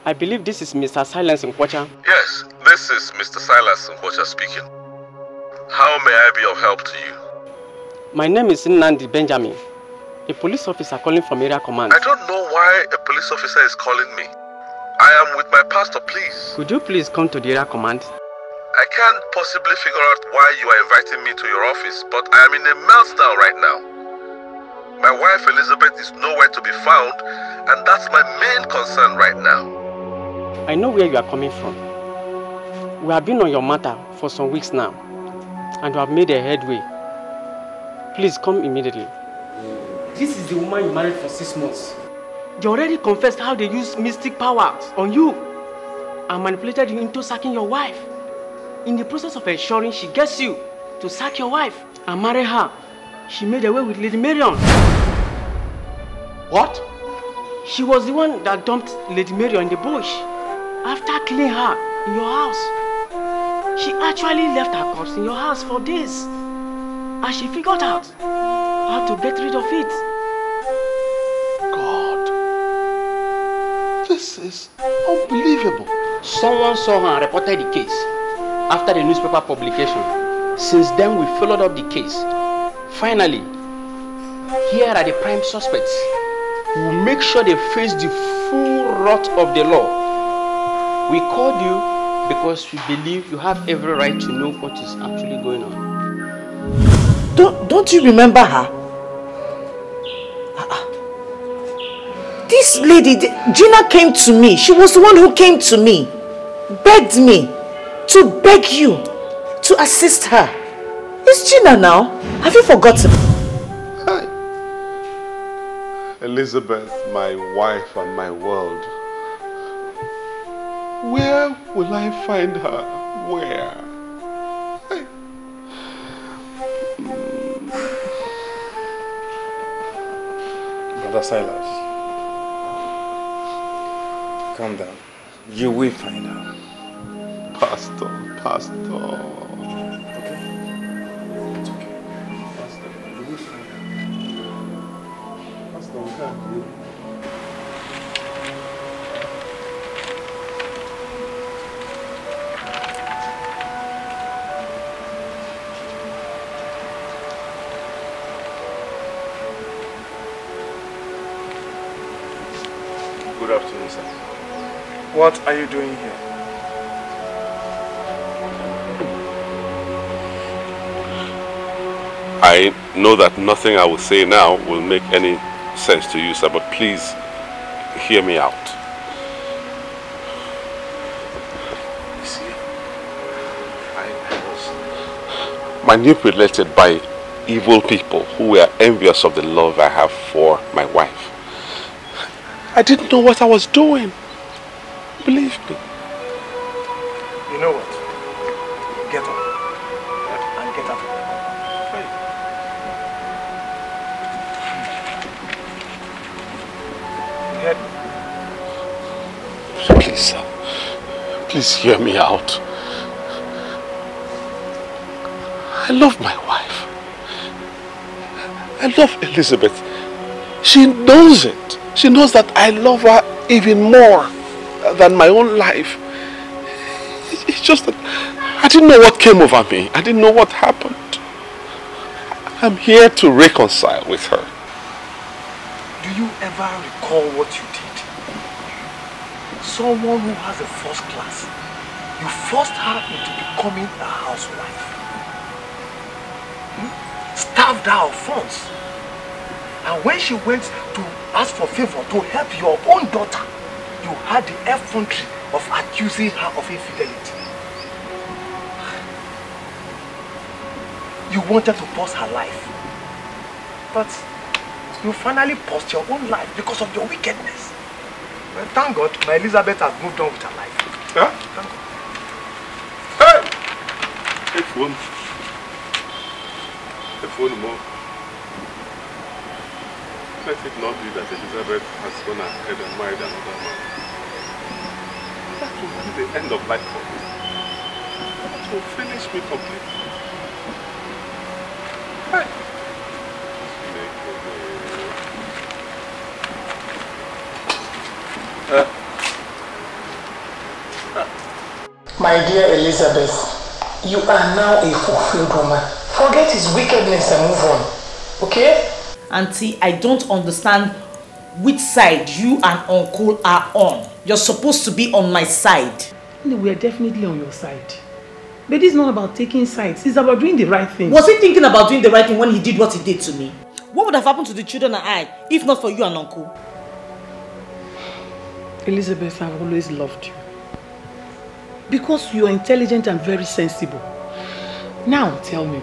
I believe this is Mr. Silas Mbocha. Yes, this is Mr. Silas Mbocha speaking. How may I be of help to you? My name is Nandi Benjamin, a police officer calling from area command. I don't know why a police officer is calling me. I am with my pastor, please. Could you please come to the area command? I can't possibly figure out why you are inviting me to your office, but I am in a meltdown right now. My wife Elizabeth is nowhere to be found, and that's my main concern right now. I know where you are coming from. We have been on your matter for some weeks now, and we have made a headway. Please come immediately. This is the woman you married for 6 months. You already confessed how they used mystic powers on you and manipulated you into sacking your wife. In the process of ensuring she gets you to sack your wife and marry her, she made away with Lady Marion. What? She was the one that dumped Lady Marion in the bush after killing her in your house. She actually left her corpse in your house for days, and she figured out how to get rid of it. God, this is unbelievable. Someone saw her and reported the case after the newspaper publication. Since then, we followed up the case. Finally, here are the prime suspects. We'll make sure they face the full wrath of the law. We called you because we believe you have every right to know what is actually going on. Don't you remember her? This lady, Gina came to me. She was the one who came to me, begged me to beg you to assist her. It's Gina now. Have you forgotten? Hi. Elizabeth, my wife and my world. Where will I find her? Where? Brother Silas, calm down. You will find her. Pastor. Okay? It's okay. Pastor, you will find her. Pastor, we can't do it. Good afternoon, sir. What are you doing here? I know that nothing I will say now will make any sense to you, sir, but please hear me out. You see, I was manipulated by evil people who were envious of the love I have for my wife. I didn't know what I was doing. Believe me. You know what? Get up. heard me. Please, sir. Please hear me out. I love my wife. I love Elizabeth. She knows it. She knows that I love her even more than my own life. It's just that I didn't know what came over me. I didn't know what happened. I'm here to reconcile with her. Do you ever recall what you did? Someone who has a first class, you forced her into becoming a housewife. Starved her of funds. And when she went to ask for favor to help your own daughter, you had the effrontery of accusing her of infidelity. You wanted to pause her life. But you finally paused your own life because of your wickedness. Well, thank God, my Elizabeth has moved on with her life. Huh? Thank God. Hey! Hey, phone. Hey, phone more. Let it not be that Elizabeth has gone ahead and married another man. That will be the end of life for me. That will finish me completely. Hey! My dear Elizabeth, you are now a fulfilled woman. Forget his wickedness and move on, okay? Auntie, I don't understand which side you and Uncle are on. You're supposed to be on my side. We are definitely on your side. But it's not about taking sides. It's about doing the right thing. Was he thinking about doing the right thing when he did what he did to me? What would have happened to the children and I, if not for you and Uncle? Elizabeth, I've always loved you. Because you're intelligent and very sensible. Now, tell me,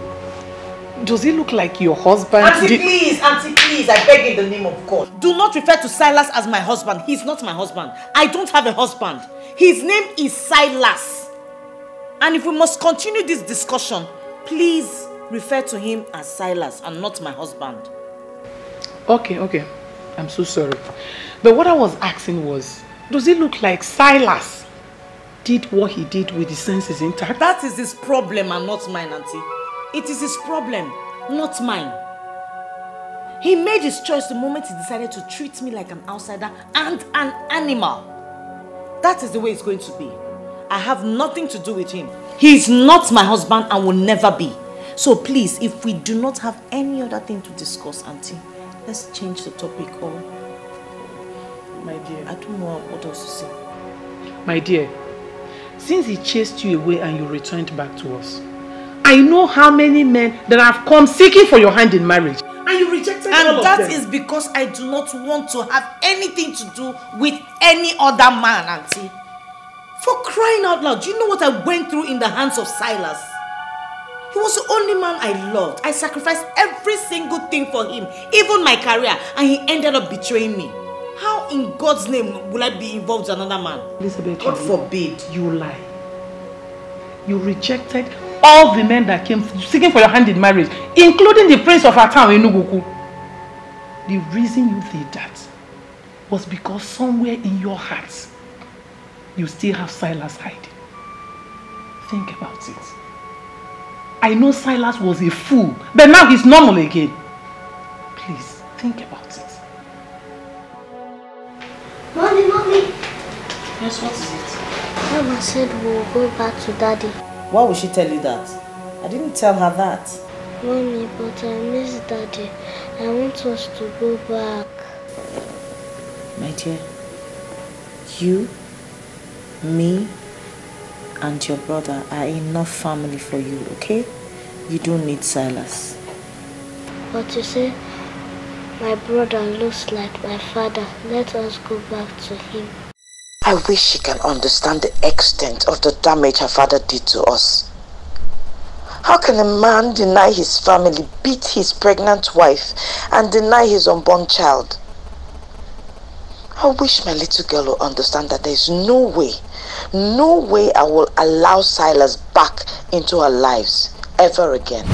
does he look like your husband? Auntie, please, I beg in the name of God. Do not refer to Silas as my husband. He's not my husband. I don't have a husband. His name is Silas. And if we must continue this discussion, please refer to him as Silas and not my husband. Okay. I'm so sorry. But what I was asking was, does it look like Silas did what he did with his senses intact? That is his problem and not mine, Auntie. It is his problem, not mine. He made his choice the moment he decided to treat me like an outsider and an animal. That is the way it's going to be. I have nothing to do with him. He is not my husband and will never be. So please, if we do not have any other thing to discuss, Auntie, let's change the topic or... My dear. I don't know what else to say. My dear, since he chased you away and you returned back to us, I know how many men that have come seeking for your hand in marriage. And you rejected all of them. And that is because I do not want to have anything to do with any other man, Auntie. For crying out loud, do you know what I went through in the hands of Silas? He was the only man I loved. I sacrificed every single thing for him, even my career, and he ended up betraying me. How in God's name will I be involved with another man? Elizabeth, God forbid. You lie. You rejected all the men that came seeking for your hand in marriage, including the prince of our town, Udokwu. The reason you did that was because somewhere in your heart, you still have Silas hiding. Think about it. I know Silas was a fool, but now he's normal again. Please, think about it. Mommy. Yes, what is it? Mama said we'll go back to Daddy. Why would she tell you that? I didn't tell her that. Mommy, but I miss Daddy. I want us to go back. My dear, you, me, and your brother are enough family for you, okay? You don't need Silas. But you say, my brother looks like my father. Let us go back to him. I wish she can understand the extent of the damage her father did to us. How can a man deny his family, beat his pregnant wife, and deny his unborn child? I wish my little girl will understand that there is no way I will allow Silas back into our lives ever again.